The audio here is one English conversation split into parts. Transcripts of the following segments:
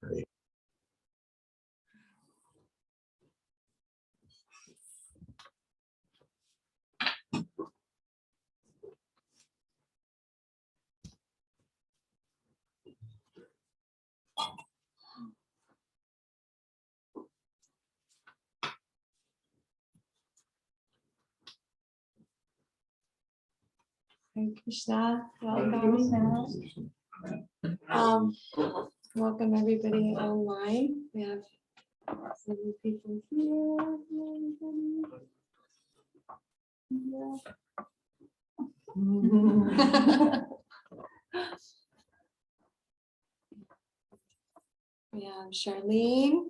Krishna, welcome everybody online. We have several people here. We have Charlene,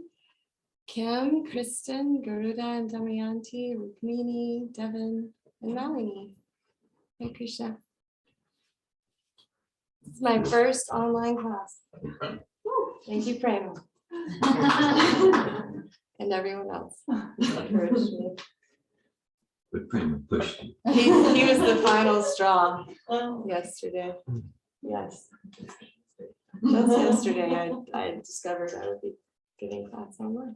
Kim, Kristen, Garuda, and Damayanti, Rukmini, Devin, and Melanie. Hey Krishna. This is my first online class. Thank you, Prema. And everyone else encouraged me. But Prema pushed you. He was the final straw yesterday. Yes. Just yesterday I discovered I would be giving class online.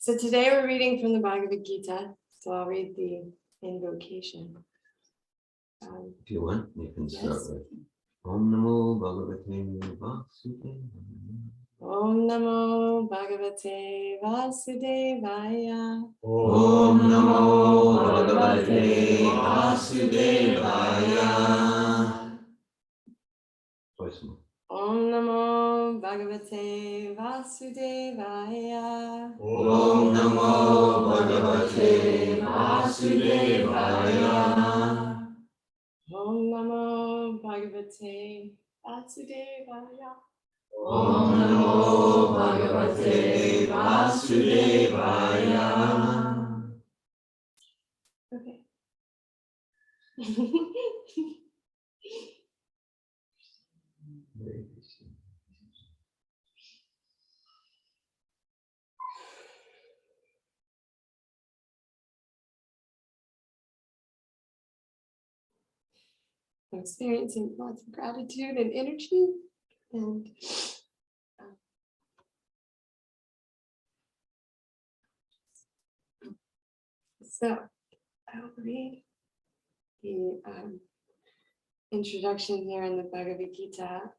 So today we're reading from the Bhagavad Gita. So I'll read the invocation. If you want, you can start Yes. with Om Namo Bhagavate Vasudevaya. Om Namo Bhagavate Vasudevaya. Om Namo Bhagavate Vasudevaya. Twice more. Om Namo Bhagavate Vasudevaya. Om Namo Bhagavate Vasudevaya. Om Namo Bhagavate Vasudevaya. Om Namo Bhagavate Vasudevaya. Okay. I'm experiencing lots of gratitude and energy, and so I'll read the introduction here in the Bhagavad Gita.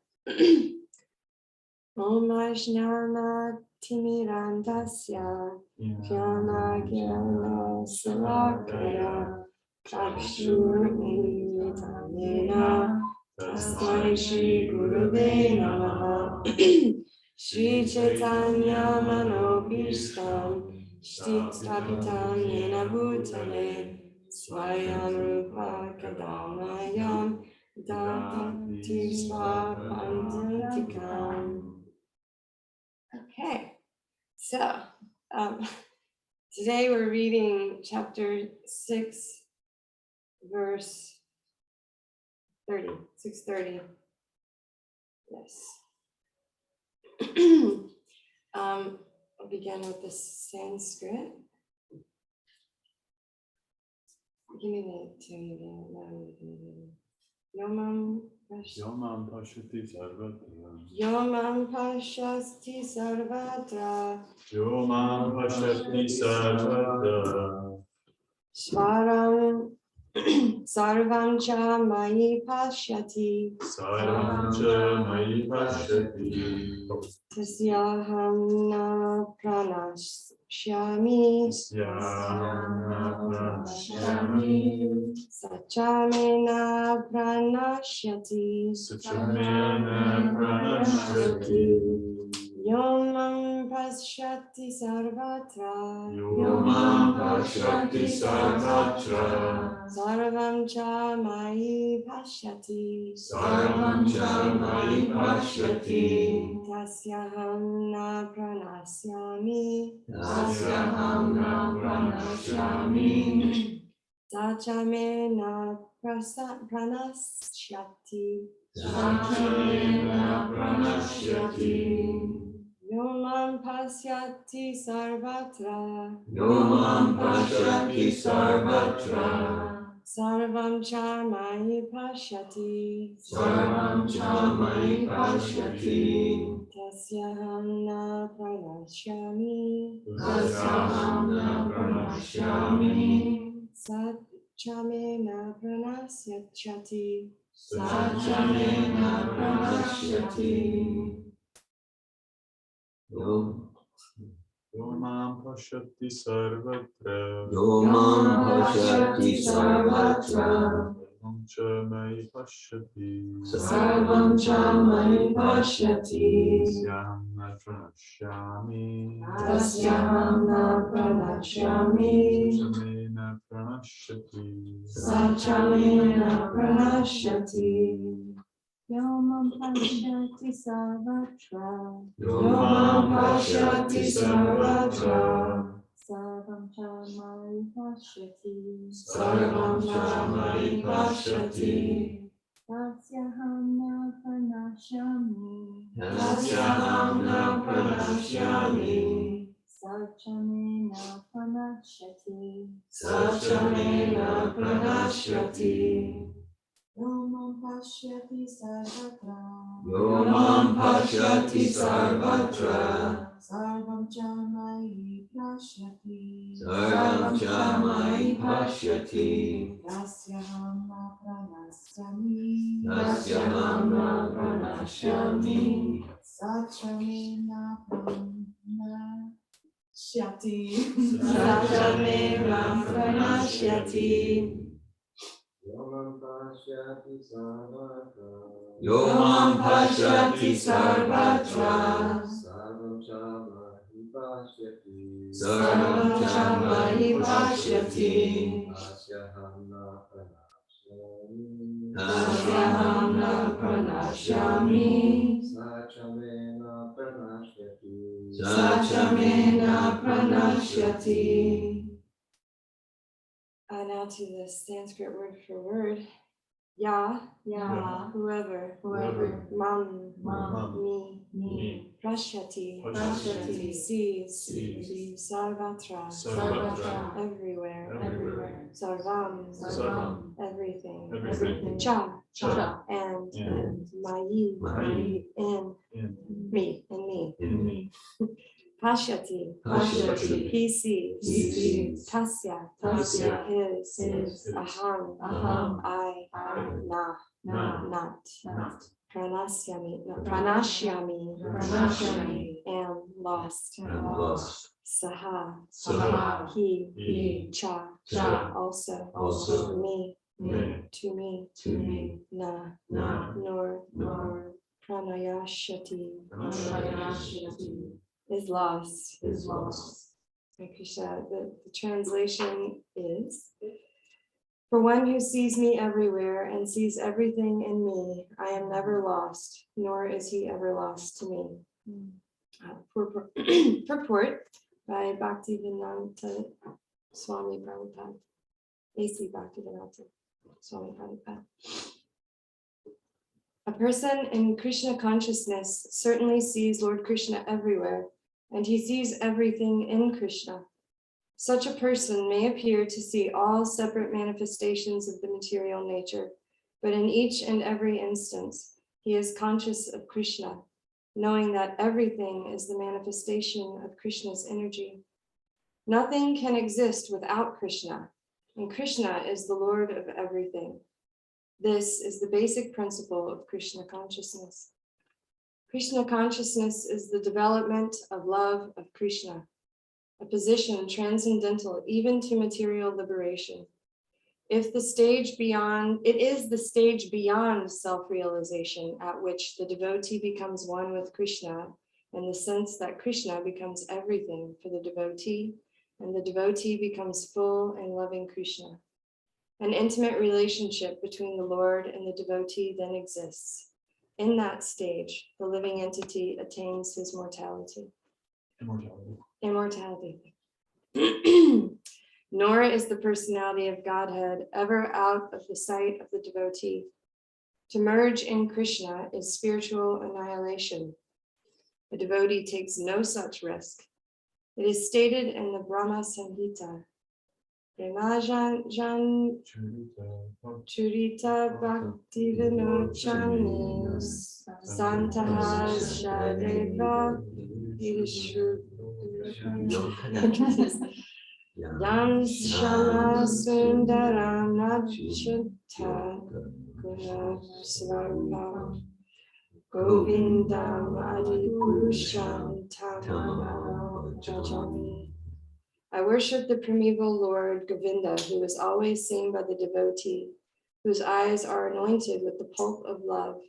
Om Ajnana Timirandasya Jnana Gyana Salakaya Chakshurmilitanena Tasmai Shri Gurave Namaha. Shri Chaitanya Manobhishtam Shtistapitam Yena Bhutale Swayam Rupa Kadamayam Dadati Swapantantikam. Okay, so today we're reading chapter 6, verse 30, 630. Yes. I'll begin with the Sanskrit. Give me the tune. Yomam Pashati Sarvatra. Yomam Pashasti Sarvatra. Yomam Pashati Sarvatra. Svaram Sarvam Cha Mayi Pashyati. Sarvam Cha Mayi Pashati. Tasyaham Na Pranashyami. Sachamena Pranashyati. Yomam Pashyati Sarvatra. Sarvam Cha Mayi Pashyati. Tasyaham Na Pranasyami. Sachamena Pranasyati. Yomam Pasyati Sarvatra. Sarvam cha mayi pashyati. Sarvam cha mayi pashyati. Tasyaham na pranashyami. Tasyaham na pranashyami. Sat chame na pranasyati. Satchamena pranashyati. Yo mam pashyati sarvatra. Yo mam pashyati sarvatra. Sarvam cha mayi pashyati. Sarvam cha mayi pashyati. Tasyaham na pranashyami. Tasyaham na pranashyami. Satchamena pranashyati. Satchamena pranashyati. Yomam pashyati sarvatra. Yo mam pashyati sarvatra. Sarvam cha mayi pashyati. Sarvam cha mayi pashyati. Tasyaham na pranashyami. Tasyaham na pranashyami. Satchamena pranashyati. Satchamena pranashyati. Yomam pashyati sarvatra. Yo mam pashyati sarvatra. Sarvam cha mayi pashyati. Sarvam cha mayi pashyati. Tasyaham na pranashyami. Tasyaham na pranashyami. Satchamena pranashyati. Satchamena pranashyati. Yo mam pashyati sarvatra. Sarvam cha mahi pashyati. Sarvam cha mayi pashyati. Tasyaham na pranashyami. Tasyaham na pranashyami. Satchamena pranashyati. Satchamena pranashyati. Now to the Sanskrit word for word. Ya, Ya. whoever, Whoever. Mam, Mam. me, Prashyati, Prashyati. sees, Sarvatra, Sarvatra. everywhere, Sarvam, Sarvam. everything, Cha, and Mayi, Mayi. in In me, In me. Pashyati, Pashyati. he sees, Tasya, his, Aham, I, Na, not, Pranashyami, am lost, Saha, he, Cha, also, me, to me, Na, nor, Pranayashyati, is lost. Hare Krishna, the translation is, for one who sees me everywhere and sees everything in me, I am never lost, nor is he ever lost to me. Purport by Bhaktivedanta Swami Prabhupada. A.C. Bhaktivedanta Swami Prabhupada. A person in Krishna consciousness certainly sees Lord Krishna everywhere, and he sees everything in Krishna. Such a person may appear to see all separate manifestations of the material nature, but in each and every instance, he is conscious of Krishna, knowing that everything is the manifestation of Krishna's energy. Nothing can exist without Krishna, and Krishna is the Lord of everything. This is the basic principle of Krishna consciousness. Krishna consciousness is the development of love of Krishna, a position transcendental even to material liberation. It is the stage beyond self-realization at which the devotee becomes one with Krishna, in the sense that Krishna becomes everything for the devotee, and the devotee becomes full and loving Krishna. An intimate relationship between the Lord and the devotee then exists. In that stage, the living entity attains his immortality. Nor is the personality of Godhead ever out of the sight of the devotee. To merge in Krishna is spiritual annihilation. The devotee takes no such risk. It is stated in the Brahma Samhita, Premajan Churita Bhakti Vinochani Santaha Shadeva Yam Shama Sundaram Nachita Gunasvarma Govindam Adipurusham Tamana Bhajami. I worship the primeval Lord Govinda, who is always seen by the devotee, whose eyes are anointed with the pulp of love.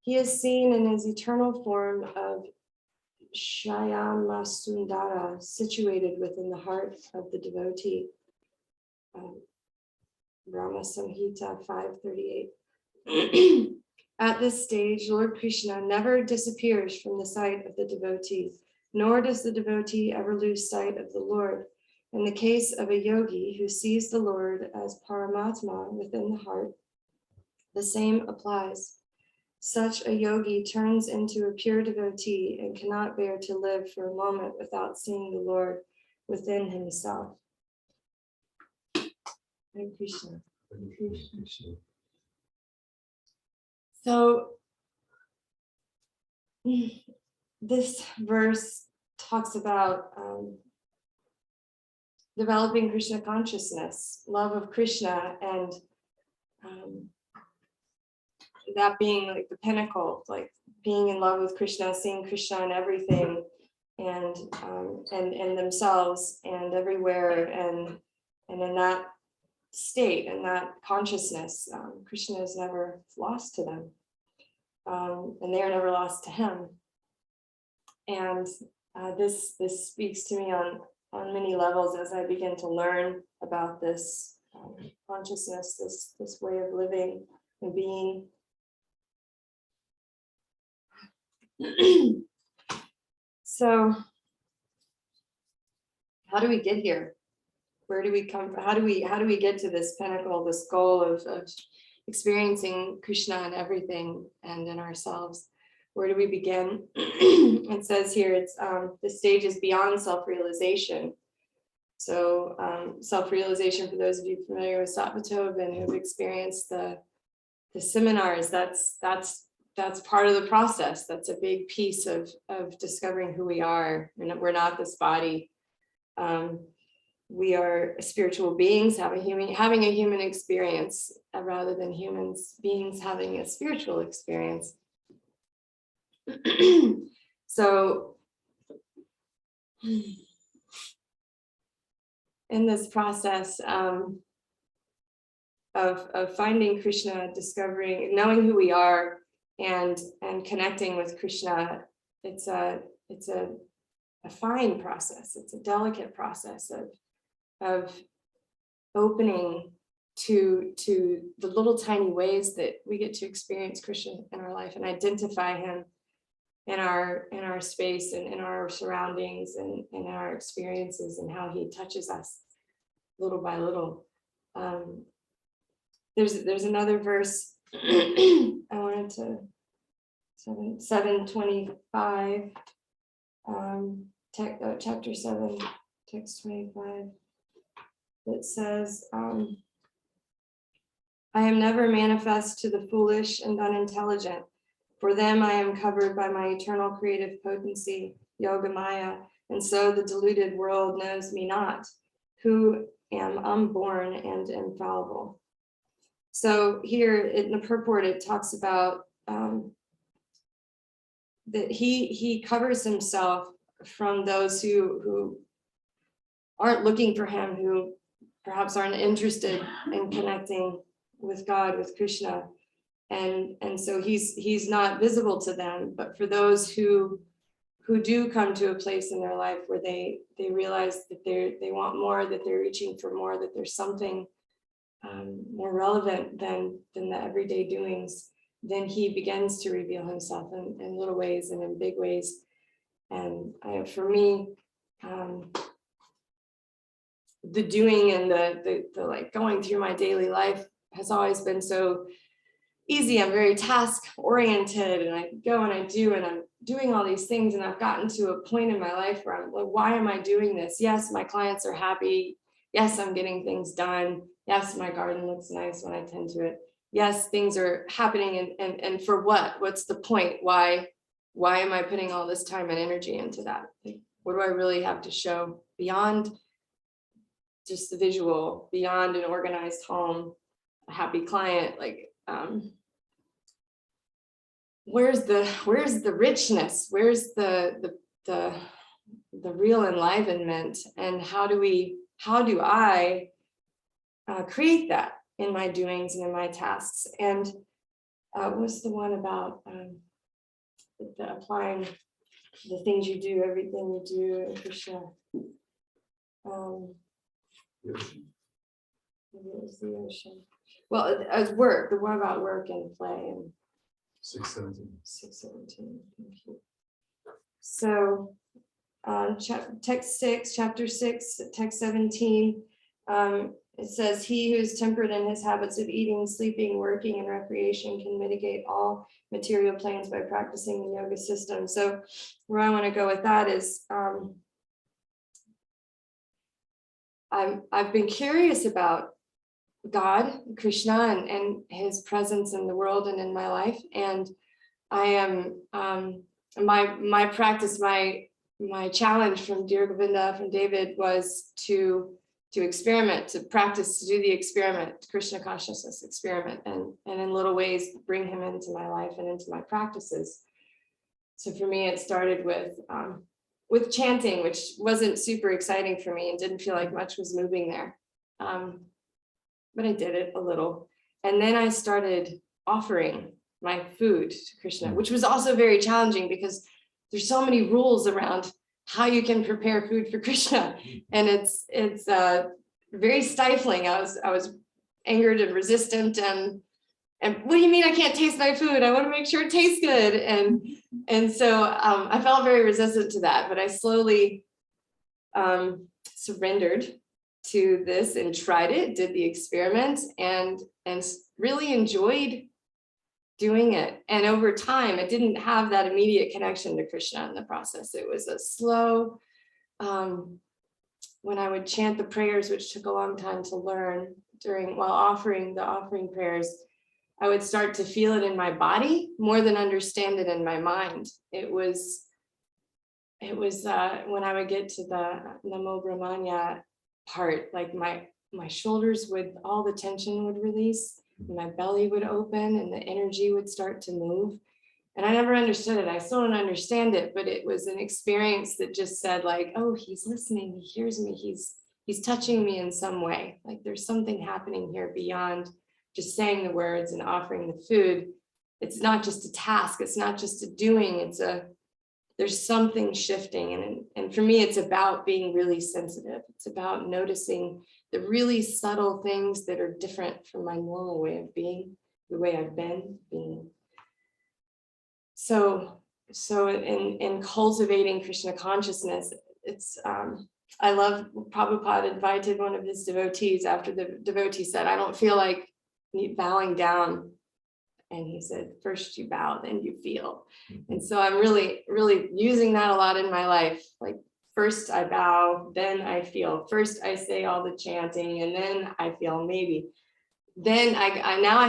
He is seen in his eternal form of Shyama Sundara, situated within the heart of the devotee. Brahma Samhita 5:38. At this stage, Lord Krishna never disappears from the sight of the devotee, nor does the devotee ever lose sight of the Lord. In the case of a yogi who sees the Lord as Paramatma within the heart, the same applies. Such a yogi turns into a pure devotee and cannot bear to live for a moment without seeing the Lord within himself. Hare Krishna. So this verse talks about developing Krishna consciousness, love of Krishna, and that being like the pinnacle, like being in love with Krishna, seeing Krishna in everything, and themselves and everywhere, and in that state and that consciousness, Krishna is never lost to them, and they are never lost to him. And this speaks to me on many levels as I begin to learn about this consciousness, this way of living and being. So how do we get here? Where do we come from? How do we get to this pinnacle, this goal of experiencing Krishna in everything and in ourselves? Where do we begin? It says here, it's the stage is beyond self-realization. So self-realization, for those of you familiar with Sattva and who've experienced the seminars, that's part of the process. That's a big piece of discovering who we are. We're not this body. We are spiritual beings having a human experience rather than beings having a spiritual experience. So in this process of finding Krishna, discovering, knowing who we are, and connecting with Krishna, it's a fine process. It's a delicate process of opening to the little tiny ways that we get to experience Krishna in our life and identify him in our space and in our surroundings and in our experiences, and how he touches us little by little. There's another verse I wanted to 725 chapter 7 text 25 that says, I am never manifest to the foolish and unintelligent. For them I am covered by my eternal creative potency, Yoga Maya, and so the deluded world knows me not, who am unborn and infallible. So here in the purport, it talks about that he covers himself from those who aren't looking for him, who perhaps aren't interested in connecting with God, with Krishna. And so he's not visible to them, but for those who do come to a place in their life where they realize that they want more, that they're reaching for more, that there's something more relevant than the everyday doings, then he begins to reveal himself in little ways and in big ways. And for me, the doing and the like going through my daily life has always been so easy. I'm very task oriented, and I go and I do, and I'm doing all these things, and I've gotten to a point in my life where I'm like, why am I doing this? Yes, my clients are happy. Yes, I'm getting things done. Yes, my garden looks nice when I tend to it. Yes, things are happening, and for what? What's the point? Why am I putting all this time and energy into that? Like, what do I really have to show beyond just the visual, beyond an organized home, a happy client? Like, where's the richness? Where's the real enlivenment? And how do I create that in my doings and in my tasks? And what's the one about applying the things you do, everything you do in Krishna? Maybe it was the ocean. Well, as work, the one about work and play, and 6:17. Thank you. So text 6, chapter 6, text 17, it says, he who is temperate in his habits of eating, sleeping, working, and recreation can mitigate all material planes by practicing the yoga system. So where I want to go with that is, I've been curious about God, Krishna, and his presence in the world and in my life. And I am, my practice, my challenge from Dear Govinda, from David, was to experiment, to practice, to do the experiment, Krishna consciousness experiment, and in little ways bring him into my life and into my practices. So for me, it started with chanting, which wasn't super exciting for me and didn't feel like much was moving there. But I did it a little. And then I started offering my food to Krishna, which was also very challenging because there's so many rules around how you can prepare food for Krishna. And it's very stifling. I was angered and resistant, and what do you mean I can't taste my food? I want to make sure it tastes good. And so I felt very resistant to that, but I slowly surrendered to this and tried it, did the experiment, and really enjoyed doing it. And over time, it didn't have that immediate connection to Krishna in the process. It was a slow, when I would chant the prayers, which took a long time to learn while offering the offering prayers, I would start to feel it in my body more than understand it in my mind. It was when I would get to the Namo Brahmanya part, like my shoulders all the tension would release, and my belly would open, and the energy would start to move. And I never understood it. I still don't understand it, but it was an experience that just said, like, oh, he's listening, he hears me, he's touching me in some way. Like there's something happening here beyond just saying the words and offering the food. It's not just a task, it's not just a doing, there's something shifting. And for me, it's about being really sensitive. It's about noticing the really subtle things that are different from my normal way of being, the way I've been being. So in cultivating Krishna consciousness, it's I love Prabhupada invited one of his devotees after the devotee said, I don't feel like bowing down. And he said, first you bow, then you feel. And so I'm really, really using that a lot in my life. Like first I bow, then I feel. First I say all the chanting, and then I feel maybe. Then I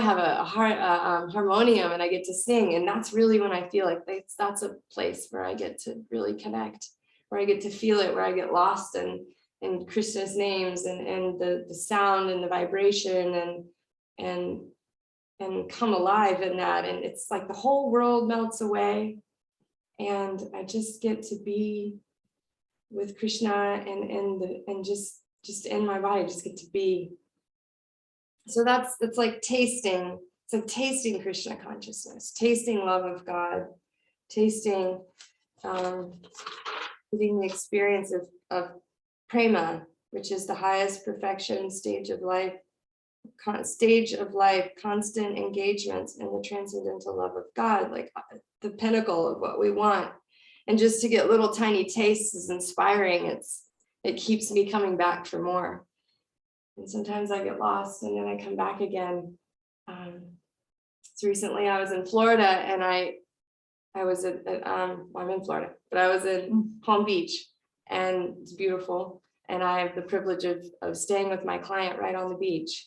have a harmonium, and I get to sing. And that's really when I feel like that's a place where I get to really connect, where I get to feel it, where I get lost in Krishna's names and the sound and the vibration and come alive in that. And it's like the whole world melts away, and I just get to be with Krishna and just in my body, just get to be. So that's like tasting. It's like tasting Krishna consciousness, tasting love of God, tasting getting the experience of prema, which is the highest perfection stage of life, constant engagements in the transcendental love of God, like the pinnacle of what we want. And just to get little tiny tastes is inspiring. It keeps me coming back for more. And sometimes I get lost and then I come back again. So recently I was in Florida, and I was I'm in Florida, but I was in Palm Beach, and it's beautiful. and I have the privilege of staying with my client right on the beach.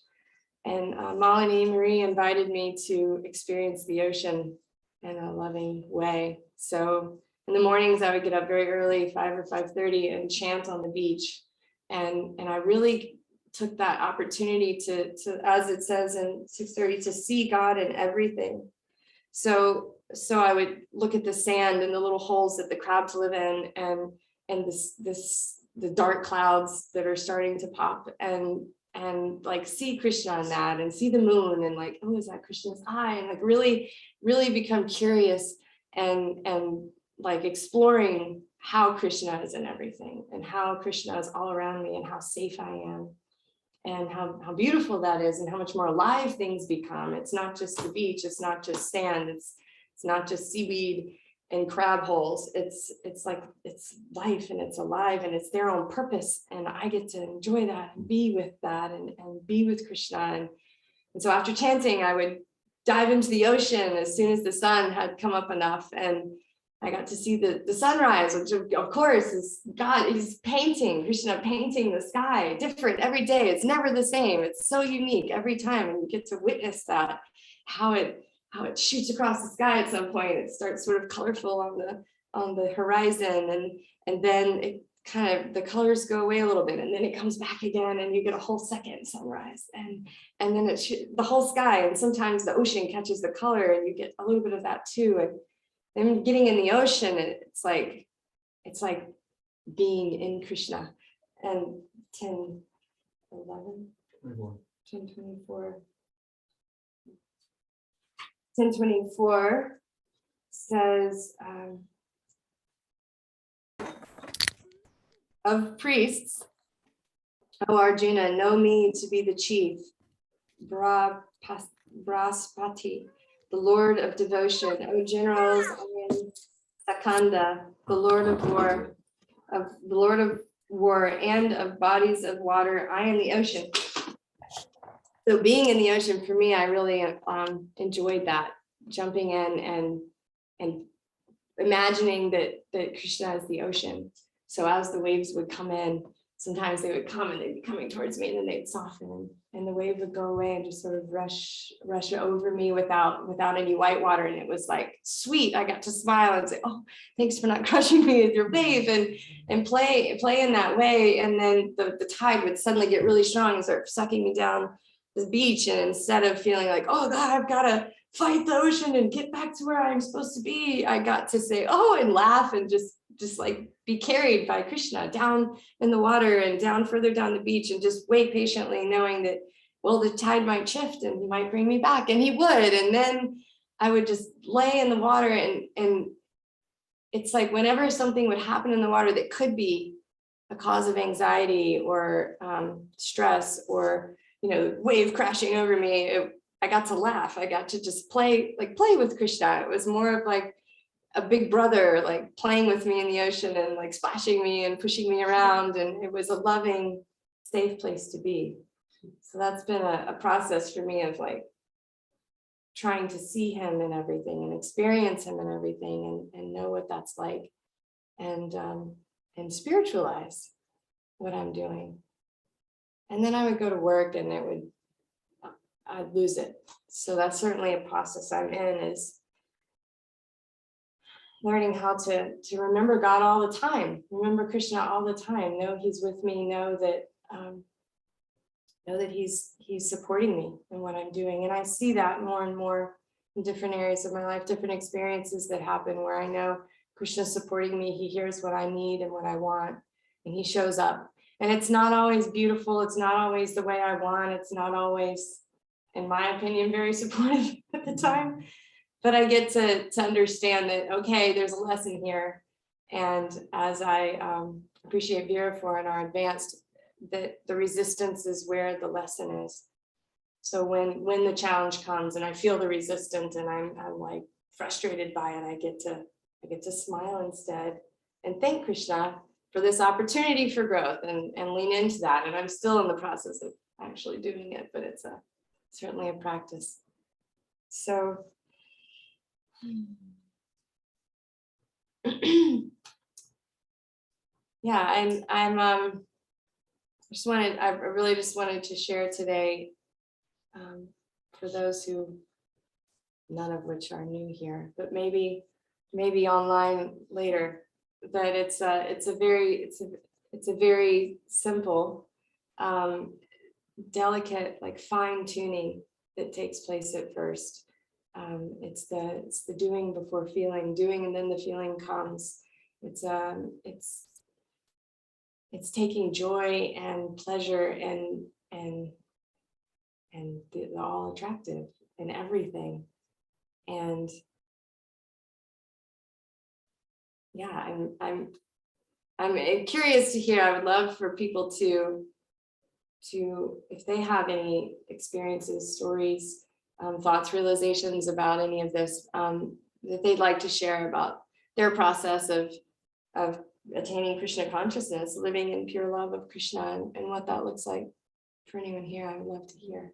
And Malini Marie invited me to experience the ocean in a loving way. So in the mornings, I would get up very early, 5 or 5:30, and chant on the beach. And I really took that opportunity to, as it says in 6:30, to see God in everything. So I would look at the sand and the little holes that the crabs live in, and the dark clouds that are starting to pop, and like see Krishna in that, and see the moon, and like, oh, is that Krishna's eye? And like really become curious and like exploring how Krishna is in everything, and how Krishna is all around me, and how safe I am, and how beautiful that is, and how much more alive things become. It's not just the beach, it's not just sand, it's not just seaweed and crab holes. It's like, it's life, and it's alive, and it's there on purpose, and I get to enjoy that and be with that, and be with Krishna. And so after chanting, I would dive into the ocean as soon as the sun had come up enough, and I got to see the sunrise, which of course is God. He's painting, Krishna painting the sky different every day. It's never the same. It's so unique every time, and you get to witness that, how it shoots across the sky. At some point, it starts sort of colorful on the horizon, and then it kind of, the colors go away a little bit, and then it comes back again, and you get a whole second sunrise, and then the whole sky, and sometimes the ocean catches the color, and you get a little bit of that too. And then getting in the ocean, it's like being in Krishna. And 10, 11, 10, 24. 10:24 says, of priests, O Arjuna, know me to be the chief, Brahaspati, the Lord of devotion. O generals, I am Sakanda, the Lord of war, and of bodies of water, I am the ocean. So being in the ocean, for me, I really enjoyed that, jumping in and imagining that Krishna is the ocean. So as the waves would come in, sometimes they would come and they'd be coming towards me, and then they'd soften, and the wave would go away and just sort of rush over me without any white water. And it was like sweet. I got to smile and say, oh, thanks for not crushing me with your wave, and play in that way. And then the tide would suddenly get really strong and start sucking me down the beach. And instead of feeling like, oh God, I've got to fight the ocean and get back to where I'm supposed to be, I got to say, oh, and laugh, and just like be carried by Krishna down in the water, and down further down the beach, and just wait patiently, knowing that, well, the tide might shift and he might bring me back, and he would. And then I would just lay in the water, and it's like whenever something would happen in the water that could be a cause of anxiety or stress, or wave crashing over me, I got to laugh. I got to just play with Krishna. It was more of like a big brother, like playing with me in the ocean, and like splashing me and pushing me around. And it was a loving, safe place to be. So that's been a process for me of like trying to see him in everything, and experience him in everything, and know what that's like, and spiritualize what I'm doing. And then I would go to work, and I'd lose it. So that's certainly a process I'm in, is learning how to remember God all the time, remember Krishna all the time, know he's with me, know that he's supporting me in what I'm doing. And I see that more and more in different areas of my life, different experiences that happen where I know Krishna's supporting me. He hears what I need and what I want, and he shows up. And it's not always beautiful. It's not always the way I want. It's not always, in my opinion, very supportive at the time. But I get to understand that, okay, there's a lesson here. And as I appreciate Vera for in our advanced, that the resistance is where the lesson is. So when the challenge comes and I feel the resistance and I'm like frustrated by it, I get to smile instead and thank Krishna for this opportunity for growth, and lean into that. And I'm still in the process of actually doing it, but it's certainly a practice. So yeah, I'm I really just wanted to share today, for those who, none of which are new here, but maybe online later, that it's a very simple, delicate, like fine tuning that takes place at first. It's the doing before feeling, doing, and then the feeling comes. It's taking joy and pleasure and the all attractive in everything. And yeah, I'm curious to hear. I would love for people to if they have any experiences, stories, thoughts, realizations about any of this, that they'd like to share about their process of attaining Krishna consciousness, living in pure love of Krishna, and what that looks like for anyone here. I would love to hear.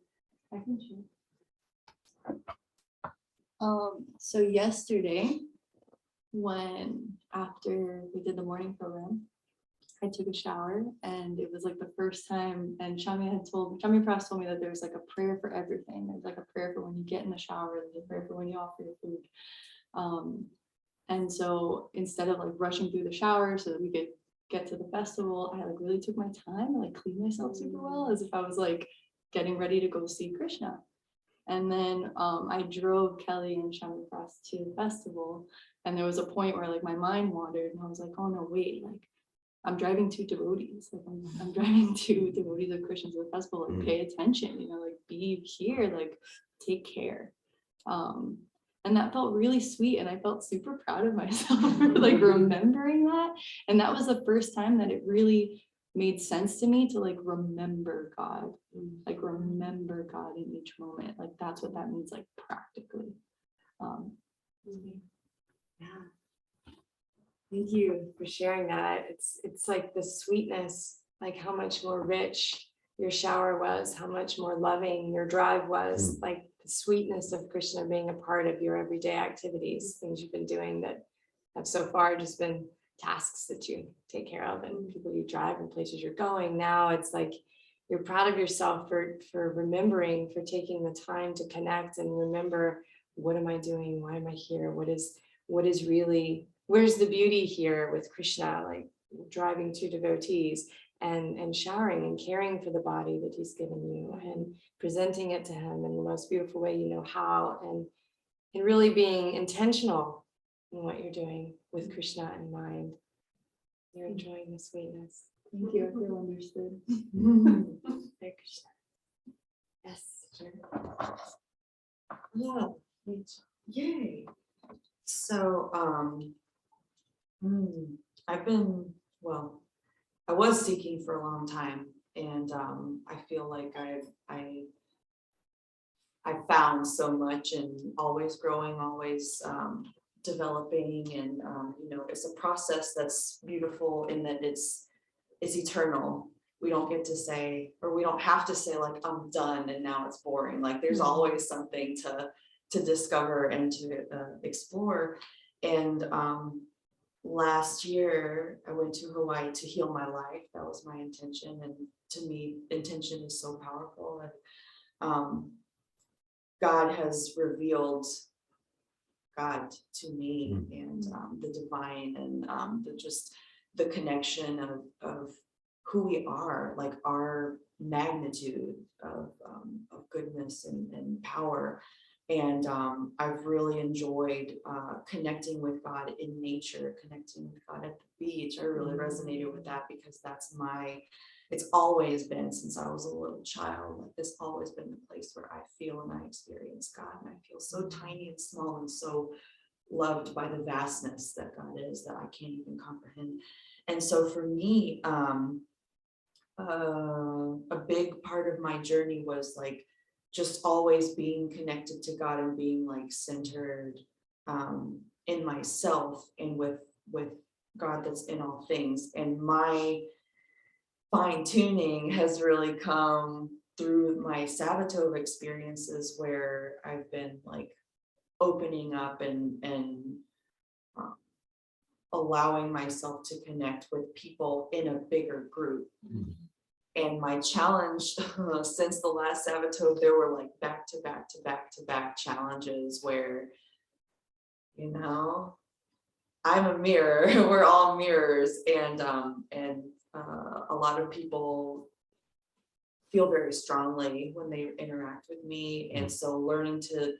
I can share. So yesterday, after we did the morning program, I took a shower, and it was like the first time, and Shami Press told me that there's like a prayer for everything. There's like a prayer for when you get in the shower, there's a prayer for when you offer your food. And so instead of like rushing through the shower so that we could get to the festival, I like really took my time, like cleaned myself super well, as if I was like getting ready to go see Krishna. And then I drove Kelly and Shami Press to the festival, and there was a point where like my mind wandered, and I was like, oh no, wait, like I'm driving two devotees. Like I'm driving two devotees of Krishna to the festival. Like pay attention, like be here, like take care. And that felt really sweet, and I felt super proud of myself for like remembering that. And that was the first time that it really made sense to me to like remember God, like remember God in each moment. Like that's what that means, like practically. Yeah. Thank you for sharing that. It's like the sweetness, like how much more rich your shower was, how much more loving your drive was, like the sweetness of Krishna being a part of your everyday activities, things you've been doing that have so far just been tasks that you take care of and people you drive and places you're going. Now it's like you're proud of yourself for remembering, for taking the time to connect and remember, what am I doing? Why am I here? What is really, where's the beauty here with Krishna, like driving two devotees and showering and caring for the body that he's given you and presenting it to him in the most beautiful way you know how, and really being intentional in what you're doing with Krishna in mind. You're enjoying the sweetness. Thank you. I feel understood. Hare Krishna. Yes, sure. Yeah. Yay. So I was seeking for a long time, and I feel like I found so much, and always growing, always developing, and it's a process that's beautiful in that it's eternal. We don't get to say, or we don't have to say like I'm done and now it's boring. Like there's always something to discover and to explore. And last year I went to Hawaii to heal my life. That was my intention, and to me intention is so powerful. And God has revealed God to me, and the divine, and the connection of who we are, like our magnitude of goodness and power. And I've really enjoyed connecting with God in nature, connecting with God at the beach. I really resonated with that, because it's always been, since I was a little child, like this always been the place where I feel and I experience God, and I feel so tiny and small and so loved by the vastness that God is, that I can't even comprehend. And so for me, a big part of my journey was like just always being connected to God and being like centered in myself and with God that's in all things. And my fine tuning has really come through my Sabatov experiences, where I've been like opening up and allowing myself to connect with people in a bigger group. And my challenge since the last Sabbatoon, there were like back to back to back to back challenges where, you know, I'm a mirror. We're all mirrors, and a lot of people feel very strongly when they interact with me, and so learning to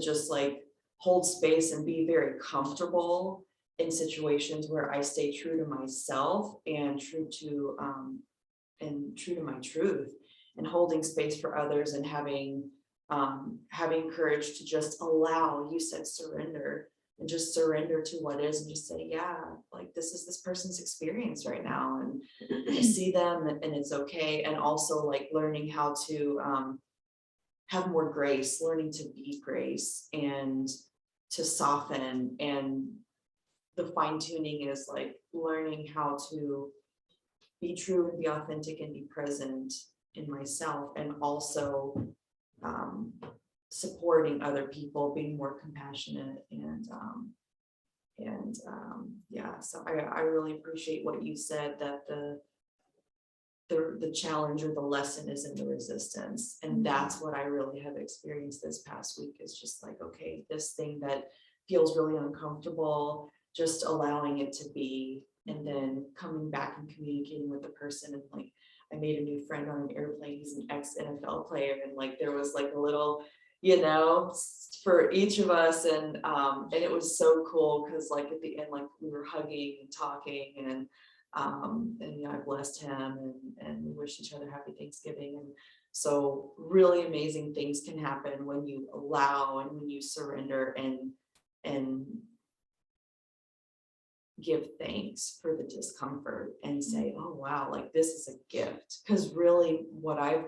just like hold space and be very comfortable in situations where I stay true to myself and true to my truth, and holding space for others, and having courage to just allow, you said surrender, and just surrender to what is, and just say, yeah, like this is this person's experience right now, and I see them, and it's okay. And also like learning how to have more grace, learning to be grace and to soften. And the fine tuning is like learning how to be true and be authentic and be present in myself, and also supporting other people, being more compassionate, and yeah, so I really appreciate what you said, that the challenge or the lesson is in the resistance. And that's what I really have experienced this past week, is just like, okay, this thing that feels really uncomfortable, just allowing it to be, and then coming back and communicating with the person. And like, I made a new friend on an airplane. He's an ex-NFL player, and like there was like a little, you know, for each of us, and it was so cool, because like at the end, like we were hugging and talking, and you know, I blessed him, and we wished each other happy Thanksgiving. And so really amazing things can happen when you allow, and when you surrender, and give thanks for the discomfort, and say, oh wow, like this is a gift. Because really what I've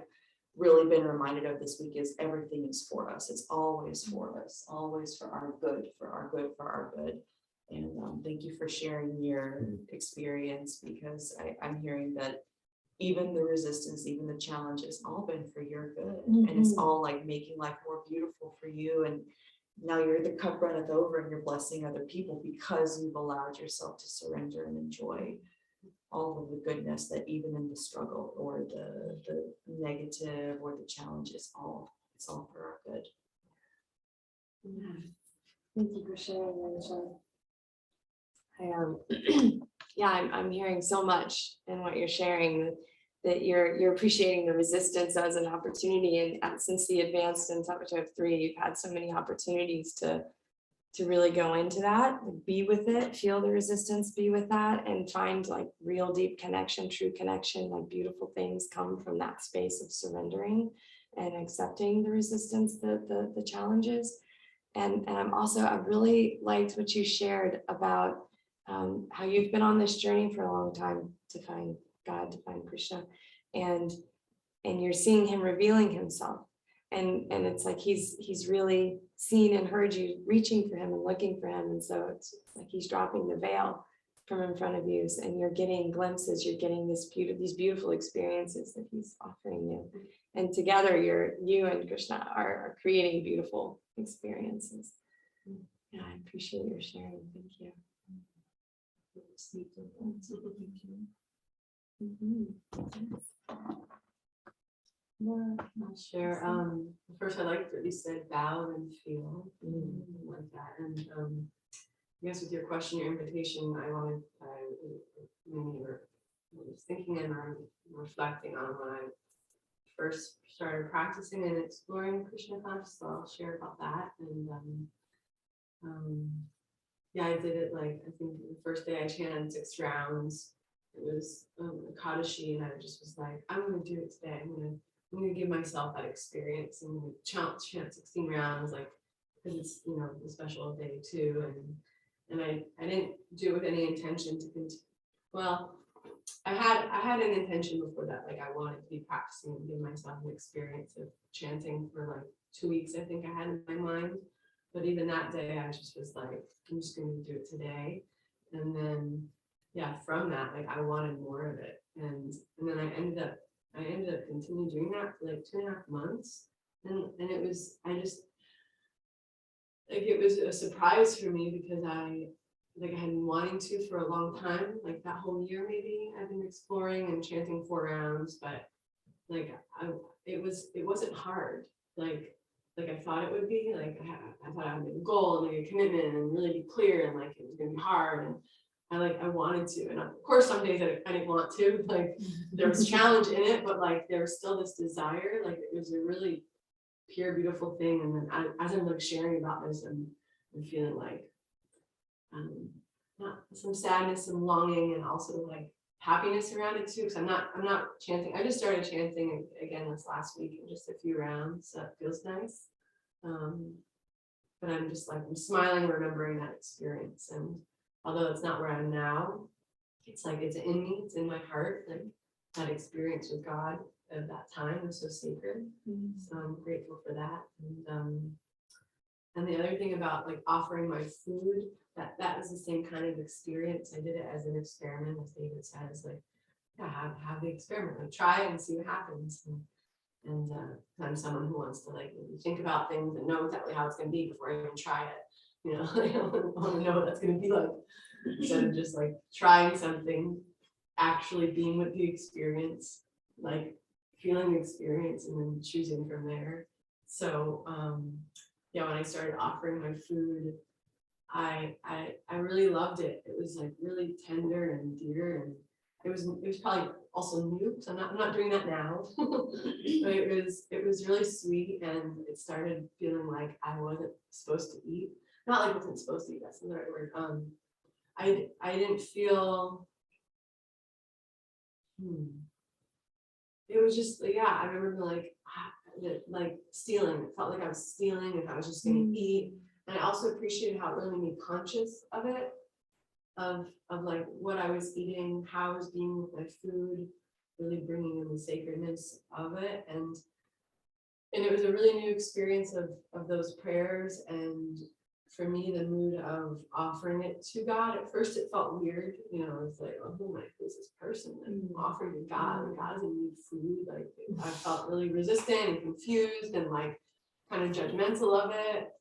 really been reminded of this week is everything is for us. It's always for us, always for our good, for our good, for our good. And thank you for sharing your experience, because I'm hearing that even the resistance, even the challenge, has all been for your good. And it's all like making life more beautiful for you. And now you're, the cup runneth over, and you're blessing other people because you've allowed yourself to surrender and enjoy all of the goodness that even in the struggle, or the negative, or the challenge, it's all for our good. Thank you for sharing, Rachel. Yeah, I'm hearing so much in what you're sharing, that you're appreciating the resistance as an opportunity. And since the advanced in Sabbatoon 3, you've had so many opportunities to really go into that, be with it, feel the resistance, be with that, and find like real deep connection, true connection. Like beautiful things come from that space of surrendering and accepting the resistance, the challenges. And I've really liked what you shared about how you've been on this journey for a long time to find God, to find Krishna, and you're seeing him revealing himself, and it's like he's really seen and heard you reaching for him and looking for him, and so it's like he's dropping the veil from in front of you, and you're getting glimpses, you're getting these beautiful experiences that he's offering you, and together you and Krishna are creating beautiful experiences. Yeah, I appreciate your sharing. Thank you. I'll share. First, I liked what you said, bow and feel, like that. And I guess with your question, your invitation, when you were thinking and reflecting on when I first started practicing and exploring Krishna consciousness, I'll share about that. And yeah, I did it like, I think the first day I chanted 6 rounds. It was Kadashi, and I just was like, I'm going to do it today. I'm going to give myself that experience and chant 16 rounds, like, because it's, you know, a special day too. And I didn't do it with any intention to continue. Well, I had an intention before that, like I wanted to be practicing and give myself an experience of chanting for like 2 weeks, I think I had in my mind. But even that day, I just was like, I'm just going to do it today. And then, yeah, from that, like I wanted more of it. And then I ended up continuing doing that for like 2.5 months. And it was, it was a surprise for me, because like I had been wanting to for a long time, like that whole year maybe I've been exploring and chanting 4 rounds, but like it wasn't hard, like I thought it would be. Like I thought I would make a goal and make a commitment and really be clear, and like it was gonna be hard, and I wanted to, and of course some days I didn't want to, like there was challenge in it, but like there was still this desire, like it was a really pure, beautiful thing. And then as I'm like sharing about this, I'm feeling like not some sadness, some longing, and also like happiness around it too. Because I'm not chanting. I just started chanting again this last week in just a few rounds, so it feels nice. But I'm just like, I'm smiling, remembering that experience. And although it's not where I'm now, it's like it's in me, it's in my heart. Like that experience with God of that time was so sacred. So I'm grateful for that. And the other thing about like offering my food, that was the same kind of experience. I did it as an experiment, as David says, like, yeah, have the experiment, like try it and see what happens. And I'm someone who wants to like think about things and know exactly how it's going to be before I even try it. You know, I want to know what that's going to be like. Instead of just like trying something, actually being with the experience, like feeling the experience and then choosing from there. So yeah, when I started offering my food, I really loved it. It was like really tender and dear, and it was probably also new, so I'm not doing that now. But it was really sweet, and it started feeling like I wasn't supposed to eat. Not like I wasn't supposed to eat, that's not the right word. I didn't feel it was just, yeah, I remember like stealing. It felt like I was stealing if I was just gonna eat. And I also appreciated how it really made me conscious of it, of like what I was eating, how I was being with my food, really bringing in the sacredness of it. And it was a really new experience of those prayers. And for me, the mood of offering it to God, at first it felt weird, you know, it's like, oh, who am I, who's this person, like offering to God, and God doesn't need food. Like I felt really resistant and confused and like kind of judgmental of it.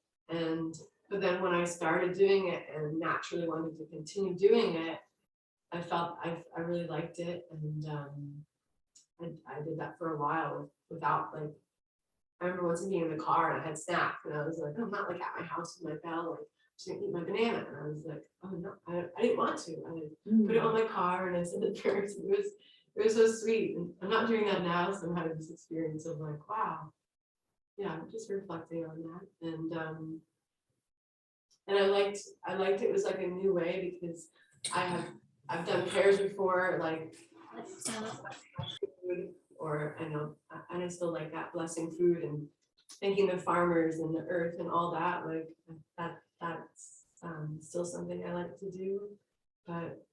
But then when I started doing it and naturally wanted to continue doing it, I felt I really liked it. And I did that for a while without like, I remember once being in the car and I had snacks and I was like, I'm not like at my house with my bell, like just gonna eat my banana. And I was like, oh no, I didn't want to. I put it on my car and I said the prayers. It was so sweet. And I'm not doing that now, so I'm having this experience of like, wow. Yeah, I'm just reflecting on that. And I liked it was like a new way, because I've done prayers before, like food, or and I still like that, blessing food and thanking the farmers and the earth and all that, like that's still something I like to do. But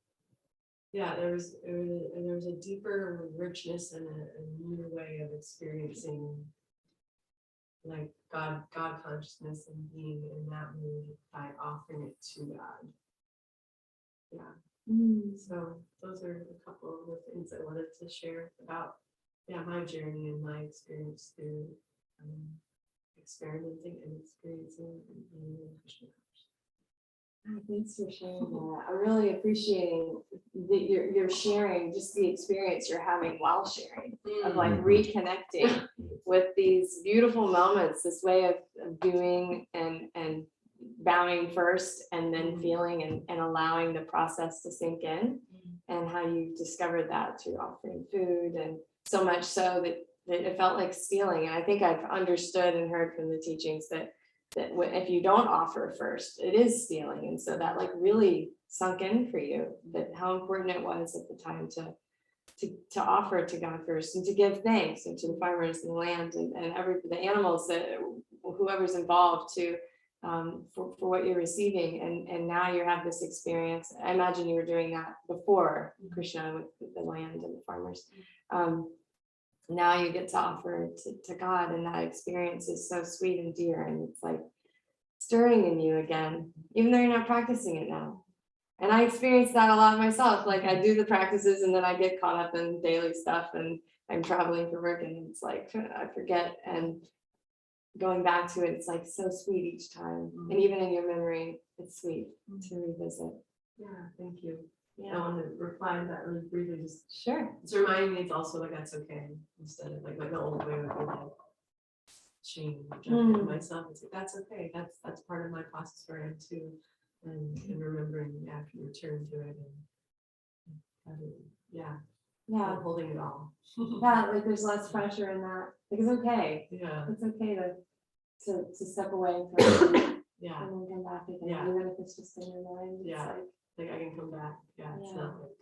yeah, there was a deeper richness and a new way of experiencing like God consciousness and being in that mood by offering it to God. Yeah. So those are a couple of the things I wanted to share about my journey and my experience through experimenting and experiencing and being in Krishna. Thanks for sharing that. I'm really appreciating that you're sharing just the experience you're having while sharing, of like reconnecting with these beautiful moments, this way of doing and bowing first and then feeling and allowing the process to sink in, and how you discovered that through offering food, and so much so that it felt like stealing. And I think I've understood and heard from the teachings that if you don't offer first, it is stealing. And so that like really sunk in for you, that how important it was at the time to offer to God first, and to give thanks, and to the farmers and the land and the animals, that whoever's involved to for what you're receiving. And now you have this experience. I imagine you were doing that before Krishna with the land and the farmers. Now you get to offer to God, and that experience is so sweet and dear, and it's like stirring in you again, even though you're not practicing it now. And I experience that a lot myself. Like I do the practices and then I get caught up in daily stuff, and I'm traveling for work, and it's like I forget, and going back to it, it's like so sweet each time. And even in your memory, it's sweet to revisit. Yeah, thank you. I Yeah, want to reply to that really briefly, just sure. it's reminding me it's also like that's okay, instead of like the old way would be like shame, judging myself. It's like that's okay. That's part of my process where I am too, and remembering to return to it and yeah, Yeah, holding it all. yeah, like there's less pressure in that. Like it's okay. Yeah, It's okay to step away from it yeah, and then come back again, Yeah. even if it's just in your mind. It's Yeah. like, like I can come back. Yeah, it's Yeah. not like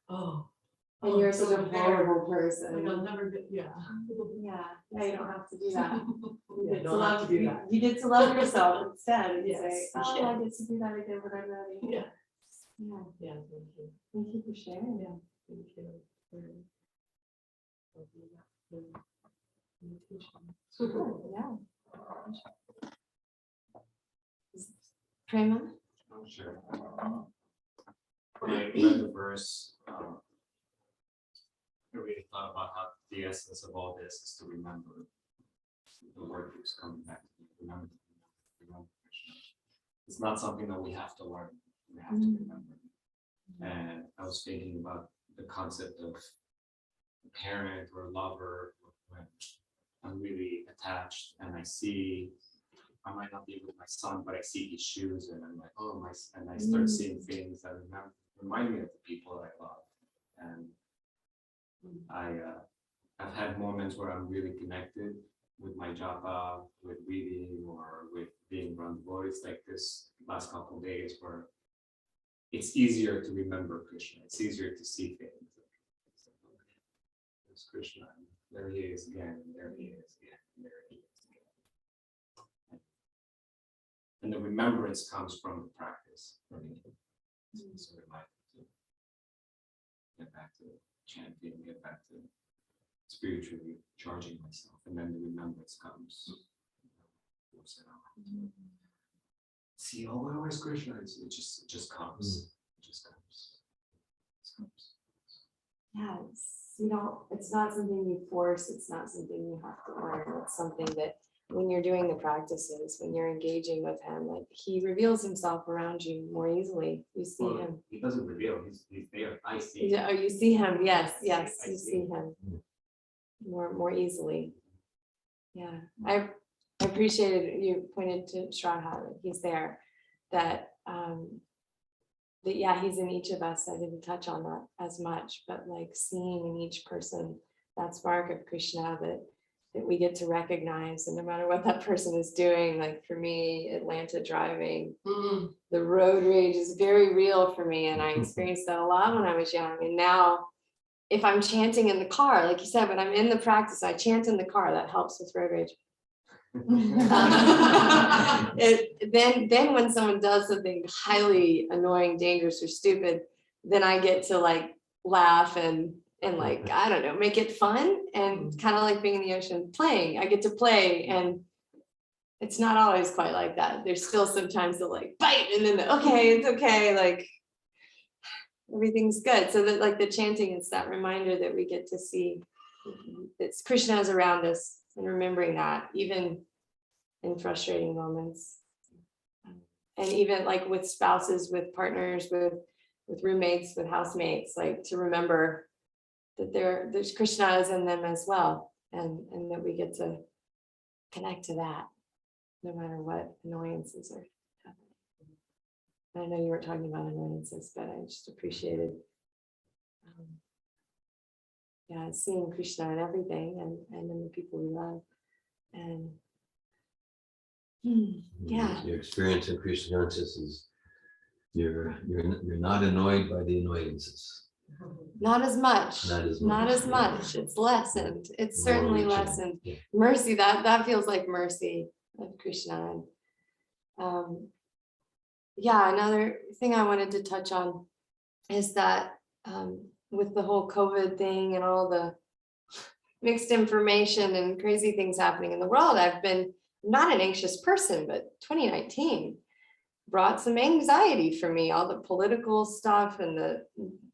oh. and you're such a over there. horrible Like I'll person. never get, yeah. Yeah, yeah, you don't have to do that. You Yeah, get to don't have love, to do that. you get to love yourself instead and Yes, say, oh, yeah. I get to do that again when I'm ready. Yeah, Yeah, yeah, thank you. thank you for sharing. Yeah, thank you. for opening up the invitation. Sure, yeah. Prema? Oh, sure. When I read the verse, I really thought about how the essence of all this is to remember. The word keeps coming back to me. Remember Krishna. It's not something that we have to learn. We have to remember. And I was thinking about the concept of a parent or a lover when I'm really attached and I might not be with my son, but I see his shoes and I'm like, oh my, and I start seeing things that remind me of the people that I love. And I've had moments where I'm really connected with my japa, with reading or with being around the voice, like this last couple of days where it's easier to remember Krishna. It's easier to see things. There's Krishna, and there he is again, and there he is again, and there he is again. And the remembrance comes from the practice for me. It's a reminder to get back to chanting, get back to spiritually charging myself, and then the remembrance comes. See, oh, where's Krishna? It just comes. It just comes. It comes. Yeah, it's not something you force, it's not something you have to learn. It's something that when you're doing the practices, when you're engaging with him, like he reveals himself around you more easily. You see Well, him. he doesn't reveal. He's there. I see. Yeah, oh, you see him. Yes, yes, I you see. see him more easily. Yeah, I appreciated you pointed to Shraddha, that he's there, that yeah, he's in each of us. I didn't touch on that as much, but like seeing in each person that spark of Krishna that we get to recognize, and no matter what that person is doing, like for me, Atlanta driving, the road rage is very real for me, and I experienced that a lot when I was young. And now, if I'm chanting in the car, like you said, when I'm in the practice, I chant in the car. That helps with road rage. Then when someone does something highly annoying, dangerous, or stupid, then I get to like laugh and like, I don't know, make it fun, and kind of like being in the ocean playing. I get to play, and it's not always quite like that. There's still sometimes they'll like bite, and then okay, it's okay, like everything's good. So that like the chanting, it's that reminder that we get to see that Krishna is around us, and remembering that even in frustrating moments, and even like with spouses, with partners, with roommates, with housemates, like to remember that there's Krishna is in them as well, and that we get to connect to that no matter what annoyances are happening. I know you weren't talking about annoyances, but I just appreciated yeah, seeing Krishna in everything, and in the people we love. And yeah, Your experience in Krishna consciousness is you're not annoyed by the annoyances. not as much. Not as much. It's lessened. It's More certainly reaching, lessened. yeah. Mercy, that feels like mercy of Krishna. Yeah, another thing I wanted to touch on is that with the whole COVID thing and all the mixed information and crazy things happening in the world, I've been not an anxious person, but 2019 brought some anxiety for me, all the political stuff and the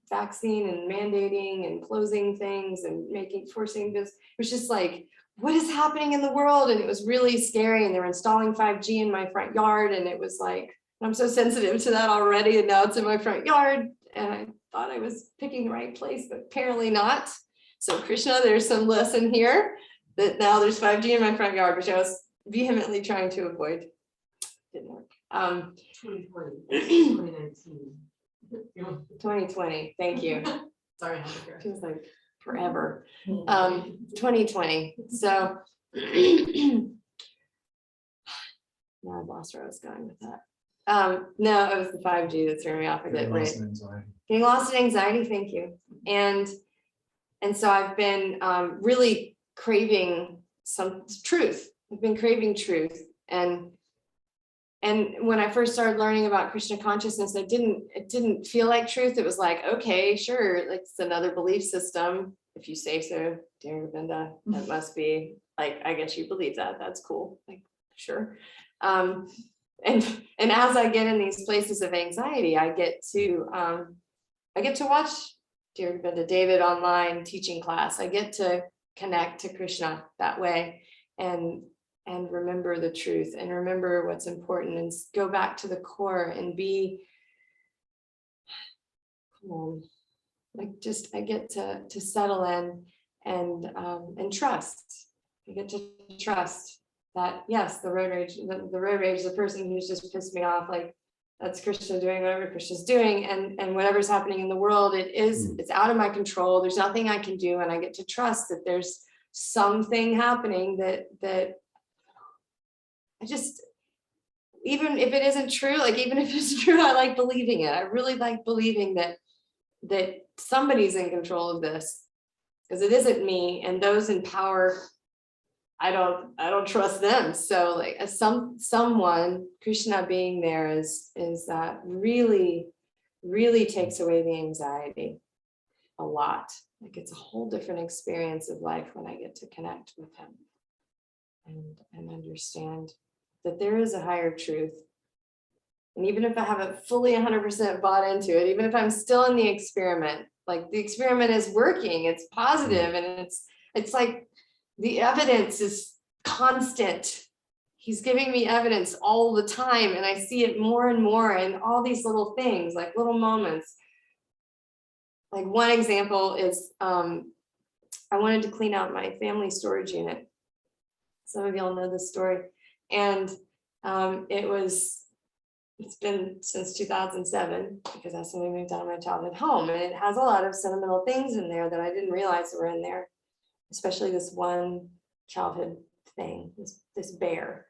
vaccine and mandating and closing things and forcing this. It was just like, what is happening in the world? And it was really scary. And they were installing 5G in my front yard. And it was like, I'm so sensitive to that already, and now it's in my front yard, and I thought I was picking the right place, but apparently not. So Krishna, there's some lesson here that now there's 5G in my front yard, which I was vehemently trying to avoid. Didn't work. 2020, 2019. 2020, thank you. Sorry, I had to correct. Feels like forever. 2020. So now I've lost where I was going with that. No, it was the 5G that threw me off a bit. Right. Getting lost in anxiety, thank you. And so I've been really craving some truth. I've been craving truth. And when I first started learning about Krishna consciousness, it didn't feel like truth. It was like, okay, sure, like it's another belief system. If you say so, dear Govinda, that must be like, I guess you believe that. That's cool. Like, sure. And as I get in these places of anxiety, I get to watch dear Govinda David online teaching class. I get to connect to Krishna that way and remember the truth and remember what's important and go back to the core and be like, just I get to settle in and trust. I get to trust that, yes, the road rage, the person who's just pissed me off, like that's Krishna doing whatever Krishna's doing, and whatever's happening in the world, it's out of my control. There's nothing I can do, and I get to trust that there's something happening that I just, even if it isn't true, like even if it's true, I like believing it. I really like believing that somebody's in control of this, because it isn't me, and those in power, I don't trust them. So like as someone, Krishna being there is that really, really takes away the anxiety a lot. Like it's a whole different experience of life when I get to connect with him and understand that there is a higher truth. And even if I haven't fully 100% bought into it, even if I'm still in the experiment, like the experiment is working, it's positive, and it's like the evidence is constant. He's giving me evidence all the time, and I see it more and more in all these little things, like little moments. Like one example is I wanted to clean out my family storage unit. Some of y'all know this story. And it's been since 2007, because that's when we moved out of my childhood home. And it has a lot of sentimental things in there that I didn't realize were in there, especially this one childhood thing, this bear,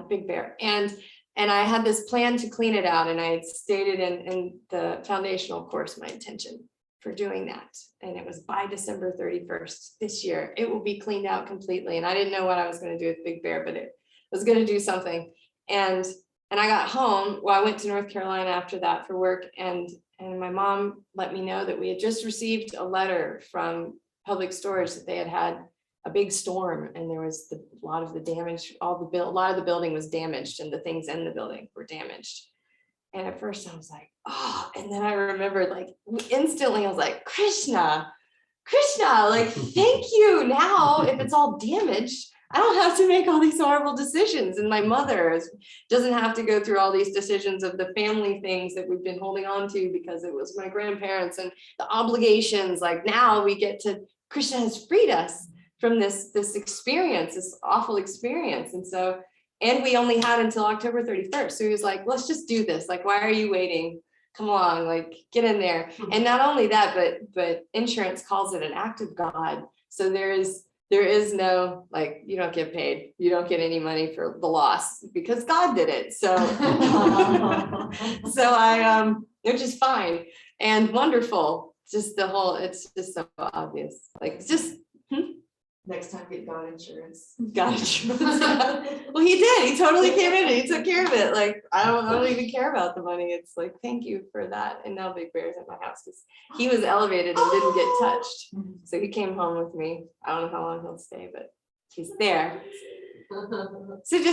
big bear. And I had this plan to clean it out, and I had stated in the foundational course my intention for doing that. And it was by December 31st this year, it will be cleaned out completely. And I didn't know what I was going to do with Big Bear, but it was going to do something. And I got home. Well, I went to North Carolina after that for work, and my mom let me know that we had just received a letter from Public Storage that they had a big storm, and there was a lot of the damage, a lot of the building was damaged, and the things in the building were damaged. And at first I was like, oh, and then I remembered, like instantly I was like, Krishna, like, thank you. Now, if it's all damaged, I don't have to make all these horrible decisions. And my mother doesn't have to go through all these decisions of the family things that we've been holding on to because it was my grandparents and the obligations. Like now we get to, Krishna has freed us from this experience, this awful experience. And so, and we only had until October 31st. So he was like, let's just do this. Like, why are you waiting? Come along, like get in there. And not only that, but insurance calls it an act of God. So there is no, like, you don't get paid. You don't get any money for the loss because God did it. So, which is fine and wonderful. Just the whole, it's just so obvious. Like, it's just, Next time get God insurance. God insurance. Well, he did. He totally came in and he took care of it. Like, I don't even care about the money. It's like, thank you for that. And now Big Bear's at my house because he was elevated and didn't get touched. So he came home with me. I don't know how long he'll stay, but he's there. So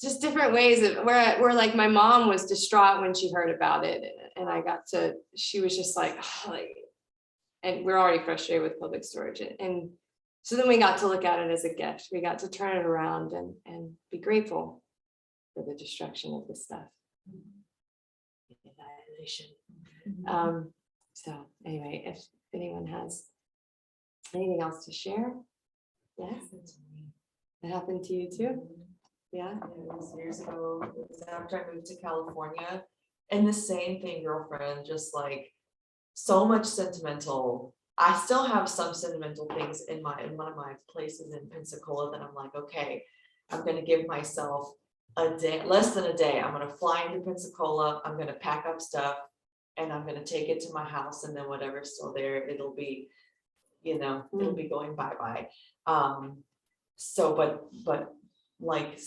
just different ways of where like my mom was distraught when she heard about it, and she was just like, and we're already frustrated with Public Storage, and so then we got to look at it as a gift. We got to turn it around and be grateful for the destruction of the stuff. Annihilation. Mhm. So anyway, if anyone has anything else to share, yes, it happened to you too. Yeah. It was years ago, it was after I moved to California, and the same thing, girlfriend, just like so much sentimental. I still have some sentimental things in one of my places in Pensacola that I'm like, okay, I'm gonna give myself a day, less than a day. I'm gonna fly into Pensacola, I'm gonna pack up stuff, and I'm gonna take it to my house, and then whatever's still there, it'll be, it'll be going bye-bye. So, but like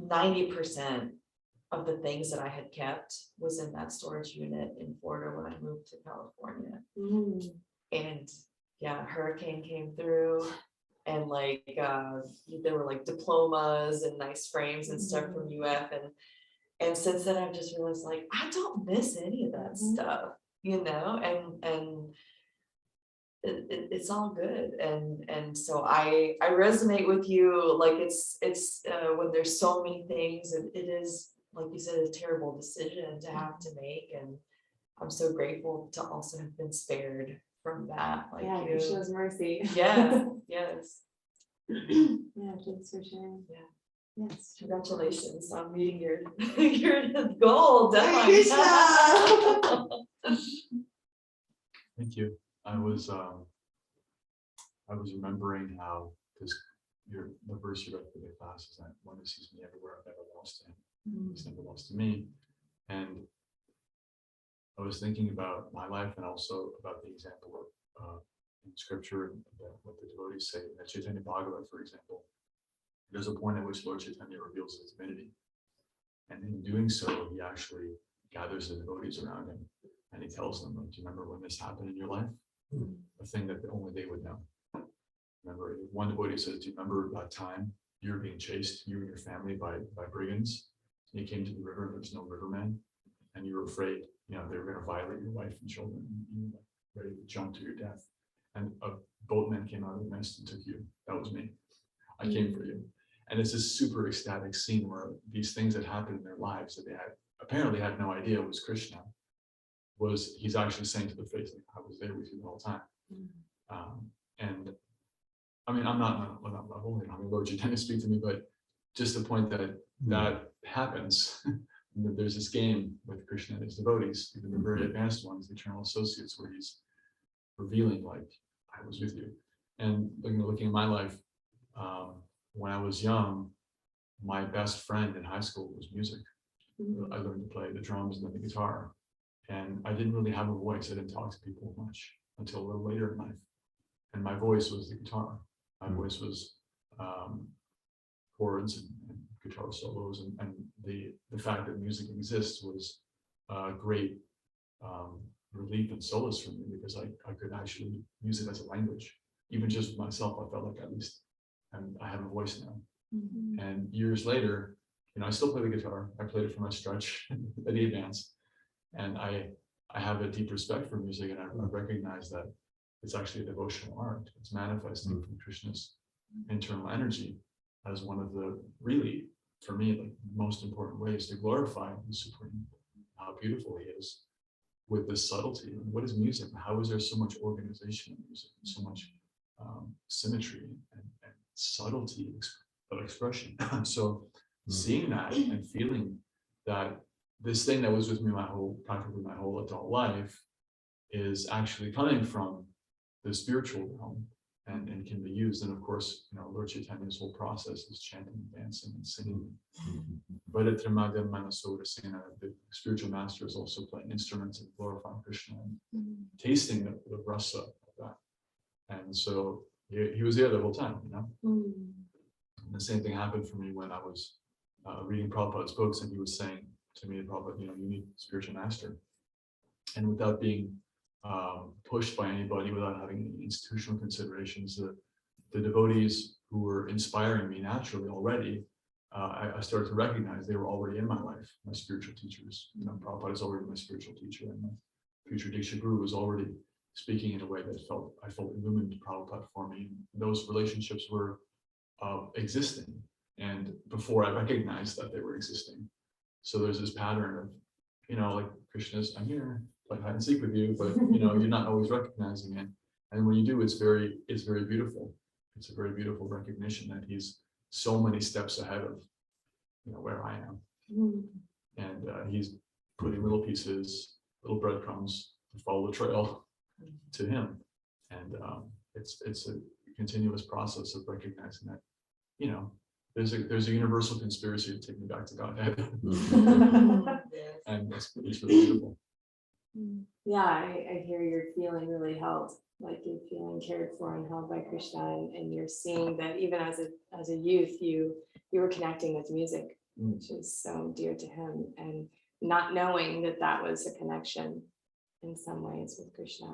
90% of the things that I had kept was in that storage unit in Florida when I moved to California. And yeah, a hurricane came through, and like there were like diplomas and nice frames and stuff from UF, and since then I've just realized like I don't miss any of that stuff, and it's all good, and so I resonate with you. Like it's when there's so many things, and it is, like you said, a terrible decision to have to make, and I'm so grateful to also have been spared from that. Like Yeah, you. Krishna's mercy. Yeah, yes. Yeah, thanks for sharing. Yeah. Yes. Congratulations on meeting your goal deadline. Thank you. I was remembering how, because the verse you read for the class is that one who sees me everywhere, I've never lost him. He's never lost to me. And I was thinking about my life and also about the example of in scripture and what the devotees say. That Chaitanya Bhagavat, for example, there's a point at which Lord Chaitanya reveals his divinity. And in doing so, he actually gathers the devotees around him and he tells them, like, do you remember when this happened in your life? A thing that only they would know. Remember, one devotee says, do you remember that time you were being chased, you and your family, by brigands? And you came to the river and there was no riverman, and you were afraid, they were going to violate your wife and children, and you were ready to jump to your death. And a boatman came out of the mist and took you. That was me. I came for you. And it's this super ecstatic scene where these things that happened in their lives that they apparently had no idea was Krishna, he's actually saying to the face, like, I was there with you the whole time. And I mean, I'm not holy, Lord Chaitanya speak to me, but just the point that happens. There's this game with Krishna and his devotees, even the very advanced ones, the eternal associates, where he's revealing, like, I was with you. And looking at my life, when I was young, my best friend in high school was music. I learned to play the drums and then the guitar. And I didn't really have a voice. I didn't talk to people much until a little later in life. And my voice was the guitar. My voice was chords and guitar solos. And the fact that music exists was a great relief and solace for me, because I could actually use it as a language. Even just with myself, I felt like at least I have a voice now. And years later, I still play the guitar. I played it for my stretch at the advance. And I have a deep respect for music, and I recognize that it's actually a devotional art. It's manifesting from Krishna's internal energy as one of the, really, for me, like, most important ways to glorify the Supreme, how beautiful he is, with this subtlety. And what is music? How is there so much organization in music, and so much symmetry and subtlety of expression? So seeing that and feeling that this thing that was with me practically my whole adult life is actually coming from the spiritual realm and can be used. And of course, Lord Chaitanya's whole process is chanting, dancing, and singing. But the spiritual master is also playing instruments and glorifying Krishna and tasting the rasa of that. And so he was there the whole time, And the same thing happened for me when I was reading Prabhupada's books, and he was saying to me, Prabhupada, you need a spiritual master. And without being pushed by anybody, without having any institutional considerations, the devotees who were inspiring me naturally already, I started to recognize they were already in my life, my spiritual teachers. Prabhupada is already my spiritual teacher, and my future Diksha Guru was already speaking in a way that I felt illumined Prabhupada for me. Those relationships were existing, and before I recognized that they were existing. So there's this pattern of, like Krishna's, I'm here, play hide and seek with you, but you're not always recognizing it. And when you do, it's very beautiful. It's a very beautiful recognition that he's so many steps ahead of, where I am. And he's putting little pieces, little breadcrumbs to follow the trail to him. And it's a continuous process of recognizing that, there's a universal conspiracy to take me back to Godhead. And it's really beautiful. Yeah, I hear you're feeling really held, like you're feeling cared for and held by Krishna, and you're seeing that even as a youth, you were connecting with music, which is so dear to him, and not knowing that was a connection in some ways with Krishna.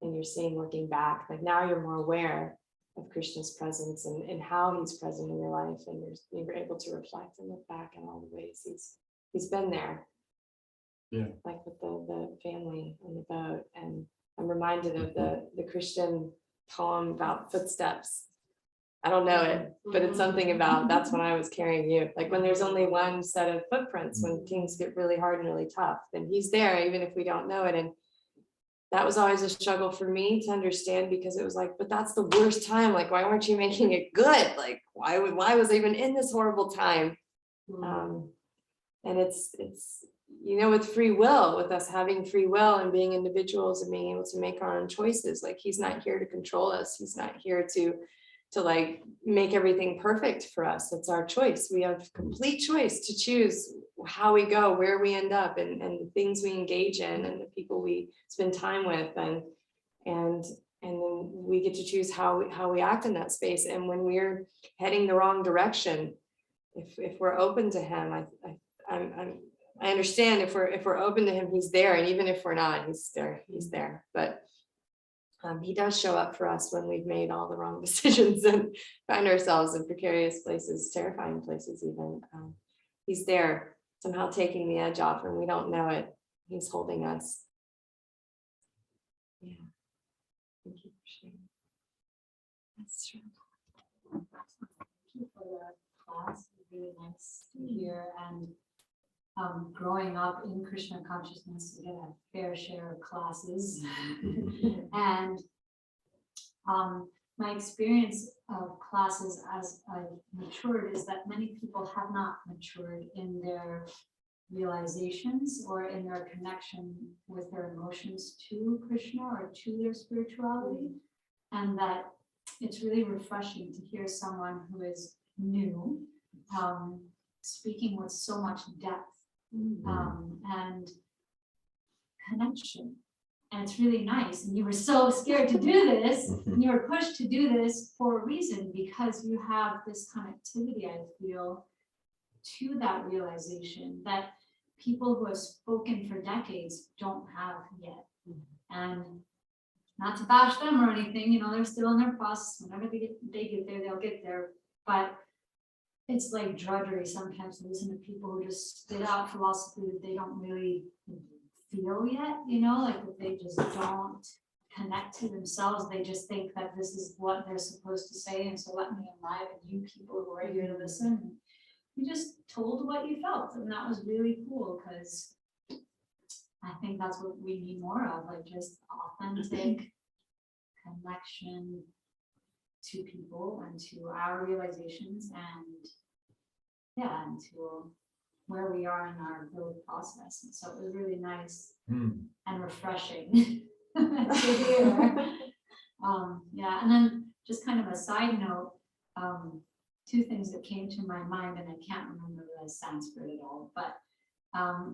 And you're seeing, looking back, like now you're more aware of Krishna's presence and how he's present in your life, and you're able to reflect and look back in all the ways he's been there. Yeah. Like with the family on the boat. And I'm reminded of the Christian poem about footsteps. I don't know it, but it's something about, that's when I was carrying you. Like when there's only one set of footprints, when things get really hard and really tough, then he's there, even if we don't know it. And that was always a struggle for me to understand, because it was like, but that's the worst time. Like, why weren't you making it good? Like, why was I even in this horrible time? And it's with free will, with us having free will and being individuals and being able to make our own choices. Like, he's not here to control us. He's not here to like make everything perfect for us. It's our choice. We have complete choice to choose how we go, where we end up, and the things we engage in, and the people we spend time with, and then we get to choose how we act in that space. And when we're heading the wrong direction, if we're open to him, I understand if we're open to him, he's there, and even if we're not, he's there. But he does show up for us when we've made all the wrong decisions and find ourselves in precarious places, terrifying places even. He's there, somehow taking the edge off, and we don't know it. He's holding us. Yeah. Thank you for sharing. That's true. Thank you for the class. It was really nice to hear. And growing up in Krishna consciousness, we get a fair share of classes. And my experience of classes as I matured is that many people have not matured in their realizations or in their connection with their emotions to Krishna or to their spirituality. And that it's really refreshing to hear someone who is new speaking with so much depth and connection. And it's really nice. And you were so scared to do this, and you were pushed to do this for a reason, because you have this connectivity, I feel, to that realization that people who have spoken for decades don't have yet. And not to bash them or anything, they're still in their process. Whenever they get there, they'll get there. But it's like drudgery sometimes to listen to people who just spit out philosophy that they don't really feel yet, like that they just don't connect to themselves. They just think that this is what they're supposed to say, and so let me enliven you people who are here to listen. And you just told what you felt, and that was really cool, because I think that's what we need more of, like just authentic connection to people and to our realizations, and to where we are in our growth process. And so it was really nice and refreshing to hear. And then just kind of a side note, two things that came to my mind, and I can't remember the Sanskrit at all, but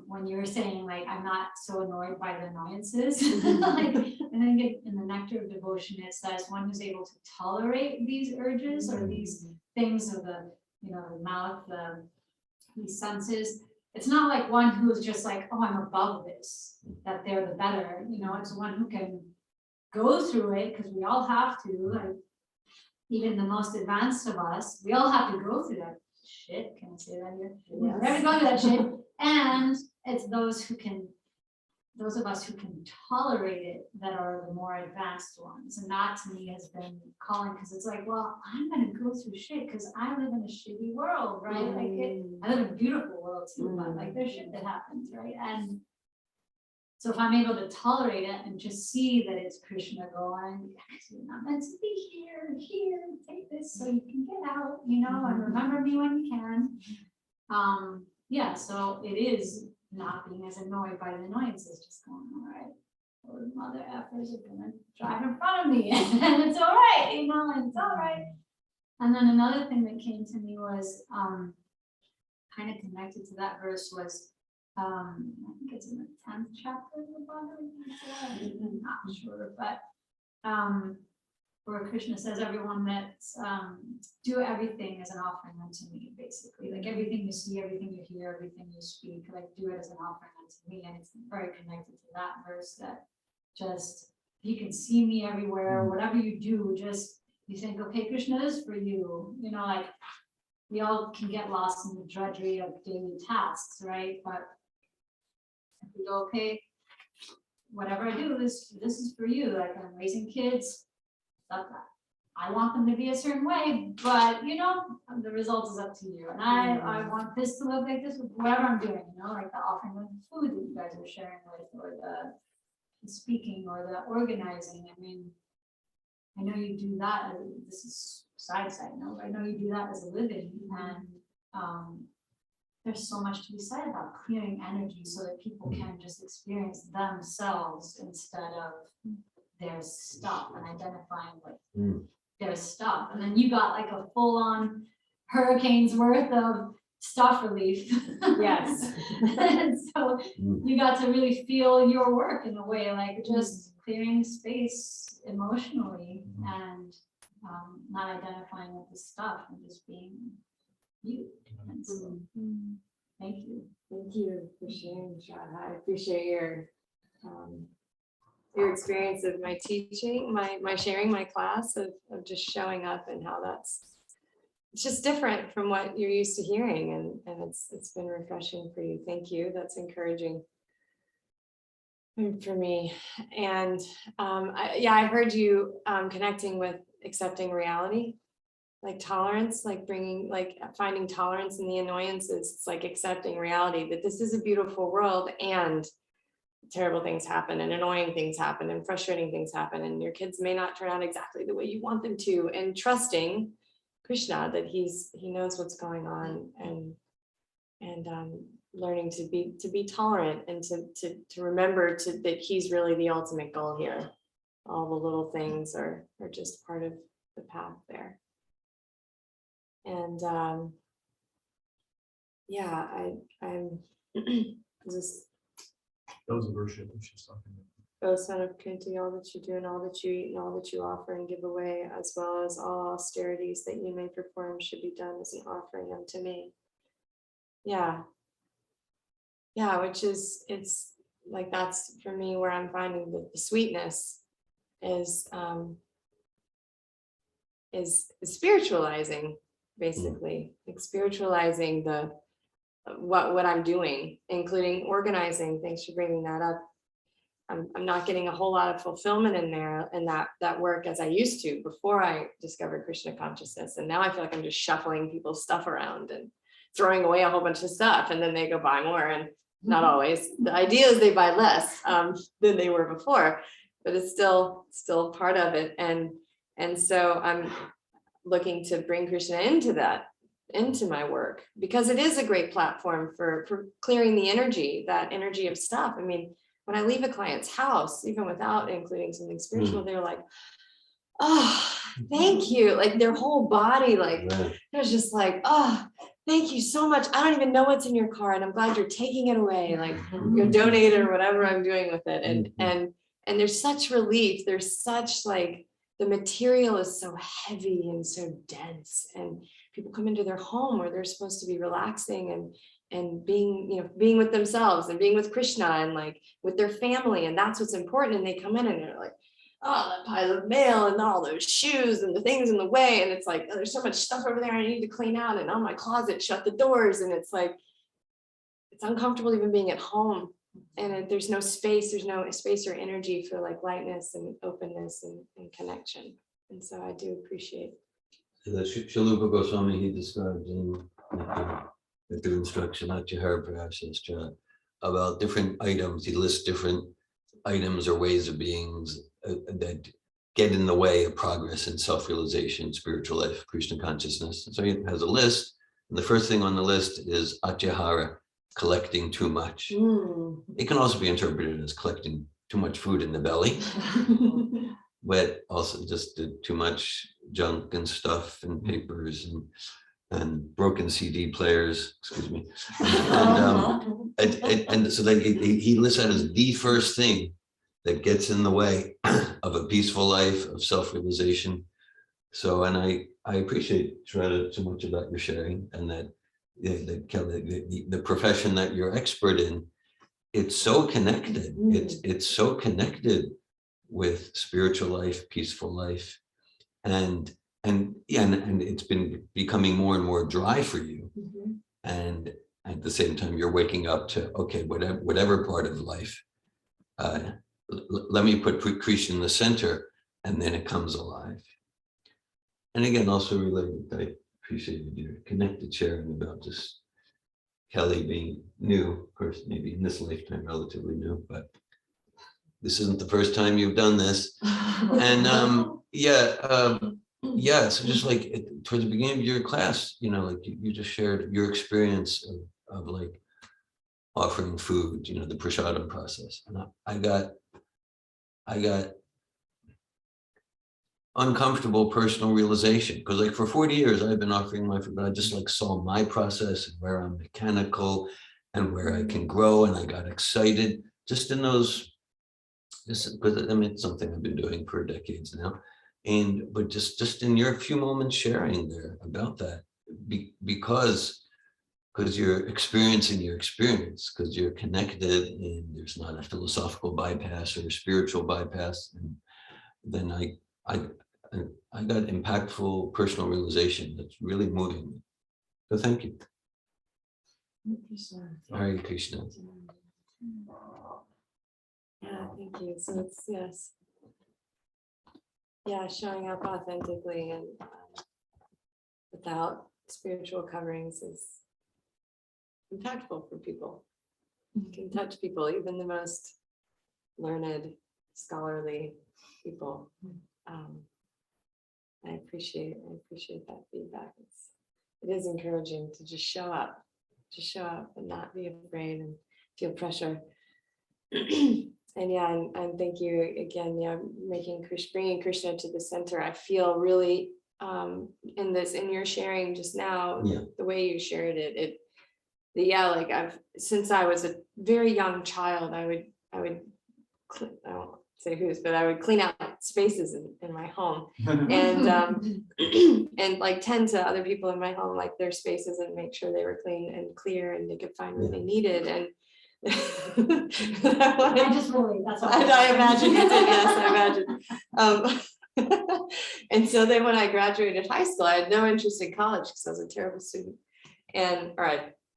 when you were saying, like, I'm not so annoyed by the annoyances, like, and then in the Nectar of Devotion, it says one who's able to tolerate these urges or these things of the mouth, these senses. It's not like one who's just like, oh, I'm above this, that they're the better. It's one who can go through it, because we all have to, like, even the most advanced of us, we all have to go through that shit. Can I say that here? Yes. We have to go through that shit. And it's those who can those of us who can tolerate it that are the more advanced ones. And that to me has been calling, because it's like, well, I'm gonna go through shit because I live in a shitty world, right? I live in a beautiful world too, but like there's shit that happens, right? And so if I'm able to tolerate it and just see that it's Krishna going, you're not meant to be here, take this so you can get out, and remember me when you can. Yeah, so it is not being as annoyed by the annoyances, just going, all right, those mother effers are gonna drive in front of me, and it's all right, and it's all right. And then another thing that came to me was kind of connected to that verse was, I think it's in the 10th chapter of the Bhagavad Gita, I'm not sure, but where Krishna says, everyone that's do everything as an offering unto me, basically. Like everything you see, everything you hear, everything you speak, like do it as an offering unto me. And it's very connected to that verse that just, you can see me everywhere, whatever you do, just, you think, okay, Krishna is for you. Like we all can get lost in the drudgery of daily tasks, right? But if we go, okay, whatever I do, this is for you. Like I'm raising kids, I want them to be a certain way, but the result is up to you. And I want this to look like this, whatever I'm doing, like the offering of food that you guys are sharing with, or the speaking, or the organizing. I mean, I know you do that. This is side note. I know you do that as a living, and there's so much to be said about clearing energy so that people can just experience themselves instead of their stuff, and identifying with their stuff. And then you got like a full-on hurricane's worth of stuff relief. Yes. And so you got to really feel your work in a way, like just clearing space emotionally, and not identifying with the stuff and just being you. And so, thank you. Thank you for sharing, Shraddha. I appreciate your experience of my teaching, my sharing my class of just showing up, and how it's just different from what you're used to hearing, and it's been refreshing for you. Thank you. That's encouraging for me. And I heard you connecting with accepting reality, like tolerance, like finding tolerance in the annoyances. It's like accepting reality that this is a beautiful world, and terrible things happen, and annoying things happen, and frustrating things happen, and your kids may not turn out exactly the way you want them to, and trusting Krishna that he knows what's going on, and learning to be tolerant, and to remember that he's really the ultimate goal here. All the little things are just part of the path there. And I'm just. That was a verse that she's talking about. O son of Kunti, all that you do and all that you eat and all that you offer and give away, as well as all austerities that you may perform, should be done as an offering unto me. Yeah, which is, it's like, that's for me where I'm finding the sweetness is spiritualizing, basically, like spiritualizing what I'm doing, including organizing. Thanks for bringing that up. I'm not getting a whole lot of fulfillment in there, in that work as I used to before I discovered Krishna consciousness. And now I feel like I'm just shuffling people's stuff around and throwing away a whole bunch of stuff, and then they go buy more. And not always. The idea is they buy less than they were before, but it's still part of it. And so I'm looking to bring Krishna into my work, because it is a great platform for clearing the energy, that energy of stuff. I mean, when I leave a client's house, even without including something spiritual, they're like, oh, thank you. Like their whole body, like they're just like, oh, thank you so much. I don't even know what's in your car, and I'm glad you're taking it away. Like you donate it or whatever I'm doing with it. And there's such relief. There's such, like, the material is so heavy and so dense, and people come into their home where they're supposed to be relaxing and being with themselves and being with Krishna and like with their family, and that's what's important. And they come in and they're like, oh, that pile of mail and all those shoes and the things in the way, and it's like, oh, there's so much stuff over there I need to clean out, and oh, my closet, shut the doors. And it's like, it's uncomfortable even being at home there's no space or energy for like lightness and openness and connection. And so I do appreciate. The Shalupa Goswami, he describes in the instruction, Atyahara Prayasastra, about different items. He lists different items or ways of beings that get in the way of progress in self-realization, spiritual life, Krishna consciousness. So he has a list. And the first thing on the list is Atyahara, collecting too much. It can also be interpreted as collecting too much food in the belly, but also just too much junk and stuff and papers and broken CD players, excuse me. And so like he lists that as the first thing that gets in the way of a peaceful life, of self-realization. So, and I appreciate, Shraddha, so much about your sharing, and that the profession that you're expert in, it's so connected. It's so connected with spiritual life, peaceful life, and it's been becoming more and more dry for you. And at the same time, you're waking up to, okay, whatever part of life, let me put Krishna in the center, and then it comes alive. And again, also related, I appreciated your connected sharing about just Kelly being new, of course, maybe in this lifetime, relatively new, but this isn't the first time you've done this. And so just like towards the beginning of your class, like you just shared your experience of like offering food, the prasadam process. And I got uncomfortable personal realization, because like for 40 years I've been offering my food, but I just like saw my process and where I'm mechanical and where I can grow, and I got excited just in those, because I mean it's something I've been doing for decades now, but just in your few moments sharing there about that, because you're experiencing your experience, because you're connected and there's not a philosophical bypass or a spiritual bypass, and then I got impactful personal realization that's really moving me. So thank you. Hare Krishna. Yeah, thank you. So it's, yes. Yeah, showing up authentically and without spiritual coverings is impactful for people. It can touch people, even the most learned, scholarly people. I appreciate that feedback. It is encouraging to just show up and not be afraid and feel pressure. And thank you again. Yeah, bringing Krishna to the center. I feel really in your sharing just now, the way you shared it. Like since I was a very young child, I would I won't say whose, but I would clean out spaces in my home and and like tend to other people in my home, like their spaces, and make sure they were clean and clear and they could find what they needed. And I just really, that's all. I imagine you did, yes, I imagine. And so then when I graduated high school, I had no interest in college because I was a terrible student,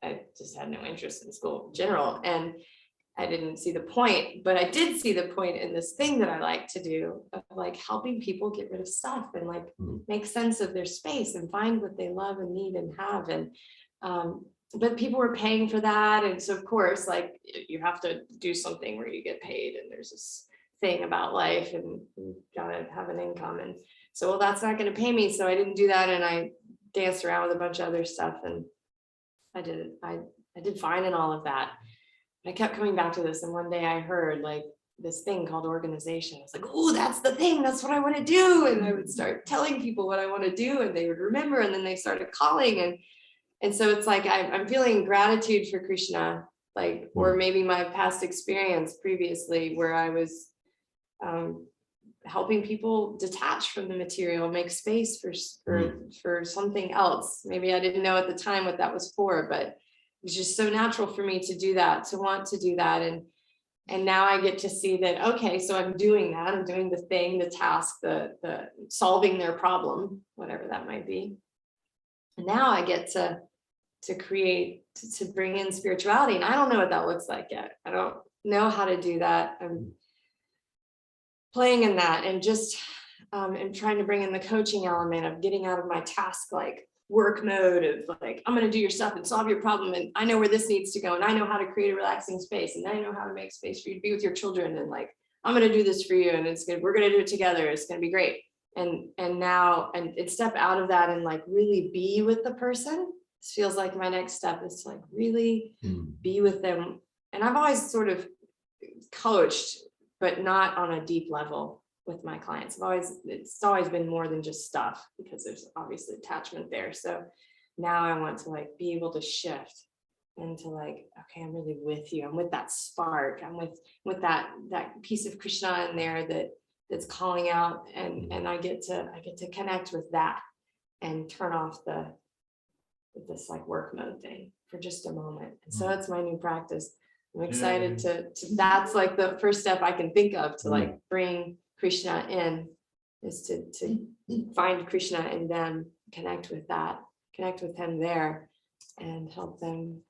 I just had no interest in school in general, and I didn't see the point, but I did see the point in this thing that I like to do, of like helping people get rid of stuff and like make sense of their space and find what they love and need and have. And but people were paying for that, and so of course, like you have to do something where you get paid, and there's this thing about life, and you gotta have an income, and so well, that's not going to pay me, so I didn't do that, and I danced around with a bunch of other stuff, and I did fine in all of that. I kept coming back to this, and one day I heard like this thing called organization. I was like, oh, that's the thing, that's what I want to do, and I would start telling people what I want to do, and they would remember, and then they started calling, and so it's like I'm feeling gratitude for Krishna, like, or maybe my past experience previously where I was helping people detach from the material, make space for something else. Maybe I didn't know at the time what that was for, but it was just so natural for me to do that, to want to do that. And now I get to see that, okay, so I'm doing that, I'm doing the thing, the task, the solving their problem, whatever that might be. And now I get to create, to bring in spirituality. And I don't know what that looks like yet. I don't know how to do that. I'm playing in that and just and trying to bring in the coaching element of getting out of my task like work mode of like, I'm going to do your stuff and solve your problem. And I know where this needs to go. And I know how to create a relaxing space. And I know how to make space for you to be with your children. And like, I'm going to do this for you. And it's good. We're going to do it together. It's going to be great. And now, and it step out of that and like really be with the person. This feels like my next step is to like really be with them. And I've always sort of coached, but not on a deep level with my clients. It's always been more than just stuff because there's obviously attachment there. So now I want to like be able to shift and to like, okay, I'm really with you. I'm with that spark. I'm with that piece of Krishna in there that's calling out, and I get to connect with that and turn off this like work mode thing for just a moment. And so that's my new practice. I'm excited to that's like the first step I can think of to like bring Krishna in, is to find Krishna in them, connect with him there, and help them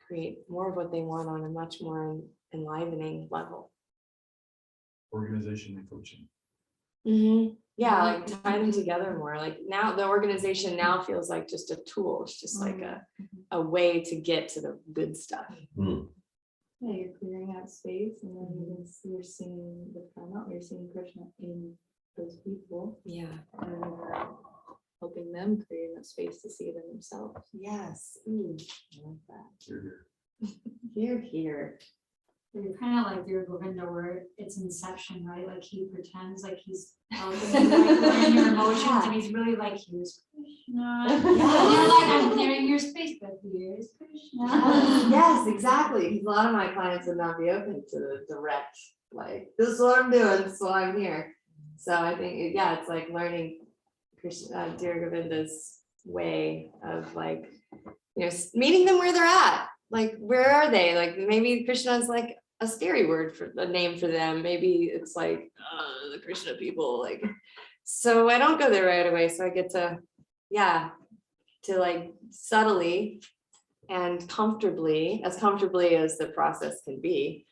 create more of what they want on a much more enlivening level. Organization and coaching. Yeah, like tie them together more. Like now the organization now feels like just a tool. It's just like a way to get to the good stuff. Yeah, you're clearing out space, and then you're seeing the Karma, you're seeing Krishna in those people, Yeah. and you're helping them create enough space to see it in themselves. Yes. I like that. Here. Here. You're kind of like your Govinda, where it's inception, right? Like he pretends like he's helping you like learn your emotions, and he's really like, here's Krishna. And you're like, I'm clearing your space, but here's Krishna. Yes, exactly. Because a lot of my clients would not be open to the direct, like, this is what I'm doing, this is why I'm here. So I think, yeah, it's like learning Krishna, Dear Govinda's way of like, meeting them where they're at. Like, where are they? Like, maybe Krishna is like a scary word for a name for them. Maybe it's like the Krishna people. Like, so I don't go there right away. So I get to, to like subtly and comfortably as the process can be,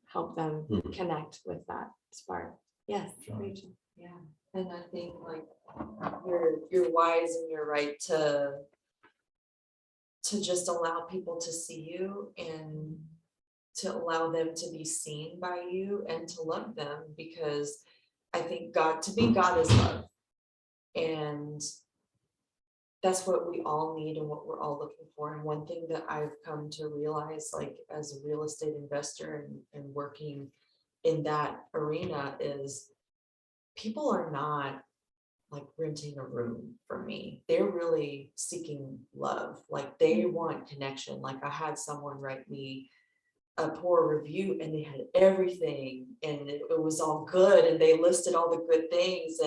help them connect with that spark. Yes, Rachel. Yeah, and I think like you're wise and you're right to just allow people to see you and to allow them to be seen by you and to love them, because I think God is love. And that's what we all need and what we're all looking for. And one thing that I've come to realize, like as a real estate investor and working in that arena, is people are not like renting a room from me. They're really seeking love. Like they want connection. Like I had someone write me a poor review and they had everything and it was all good and they listed all the good things,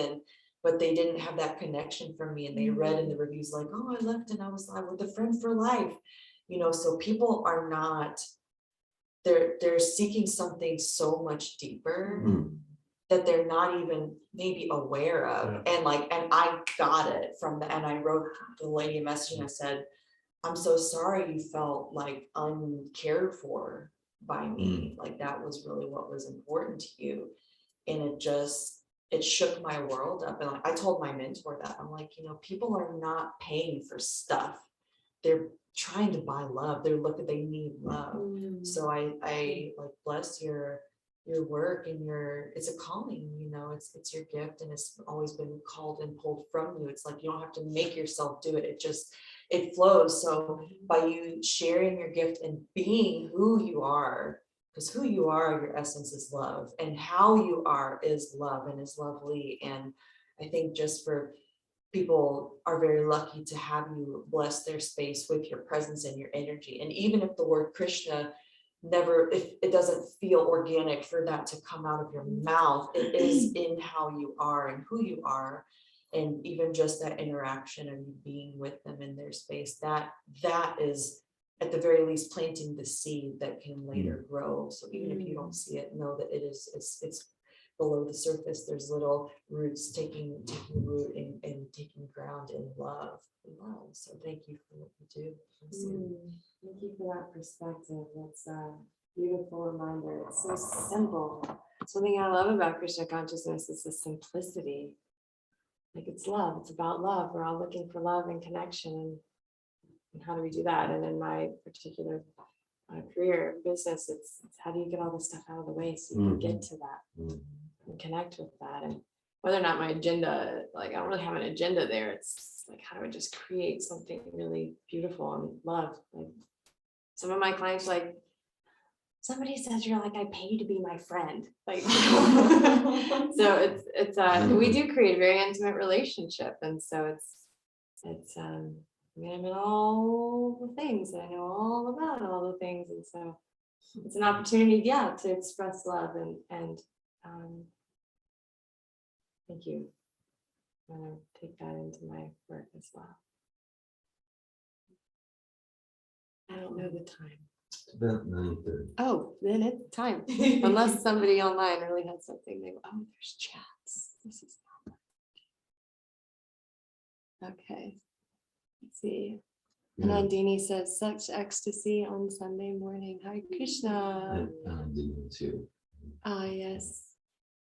but they didn't have that connection from me, and they read in the reviews like, oh, I left and I was like with a friend for life. So people are not, they're seeking something so much deeper that they're not even maybe aware of. And I got it from the, and I wrote the lady a message and I said, I'm so sorry you felt like uncared for by me. Like that was really what was important to you. And it shook my world up. And I told my mentor that, I'm like, people are not paying for stuff. They're trying to buy love. They need love. So I like bless your work and it's a calling, it's your gift, and it's always been called and pulled from you. It's like you don't have to make yourself do it. It flows. So by you sharing your gift and being who you are, because who you are, your essence is love, and how you are is love and is lovely. And I think just for people are very lucky to have you bless their space with your presence and your energy. And even if the word Krishna if it doesn't feel organic for that to come out of your mouth, it is in how you are and who you are. And even just that interaction and being with them in their space, that is at the very least planting the seed that can later grow. So even if you don't see it, know that it's below the surface. There's little roots taking root and taking ground in love. So thank you for what you do. Thank you for that perspective. beautiful reminder. It's so simple. Something I love about Krishna consciousness is the simplicity. Like it's love, it's about love. We're all looking for love and connection. And how do we do that? And in my particular career, business, it's how do you get all this stuff out of the way so you can get to that and connect with that. And whether or not my agenda, like I don't really have an agenda there. It's like, how do I just create something really beautiful and love? Like some of my clients, like, somebody says you're like, I pay you to be my friend. Like, so we do create a very intimate relationship. And so I mean, I'm in all the things, and I know all about all the things. And so it's an opportunity, yeah, to express love and thank you. I'm gonna take that into my work as well. I don't know the time. It's about 9:30. Oh, then it's time. Unless somebody online really has something, they go, oh, there's chats. This is not okay. Let's see. And Yeah. Nandini says, such ecstasy on Sunday morning. Hi, Krishna. And too. Ah, yes.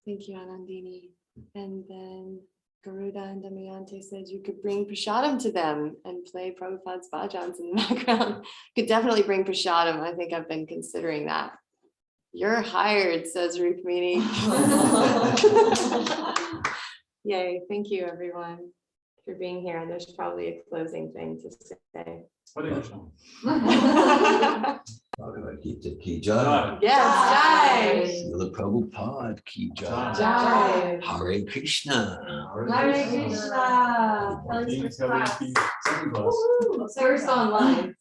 Thank you, Anandini. And then Garuda and Damayanti said you could bring prasadam to them and play Prabhupada's bhajans in the background. Could definitely bring prasadam. I think I've been considering that. You're hired, says Rukmini. Yay, thank you everyone for being here. And there's probably a closing thing to say. Hare Krishna. Ki jai. Yes, Jai. Srila Prabhupada ki jai. Jai. Hare Krishna. Hare Krishna. Second class. First online.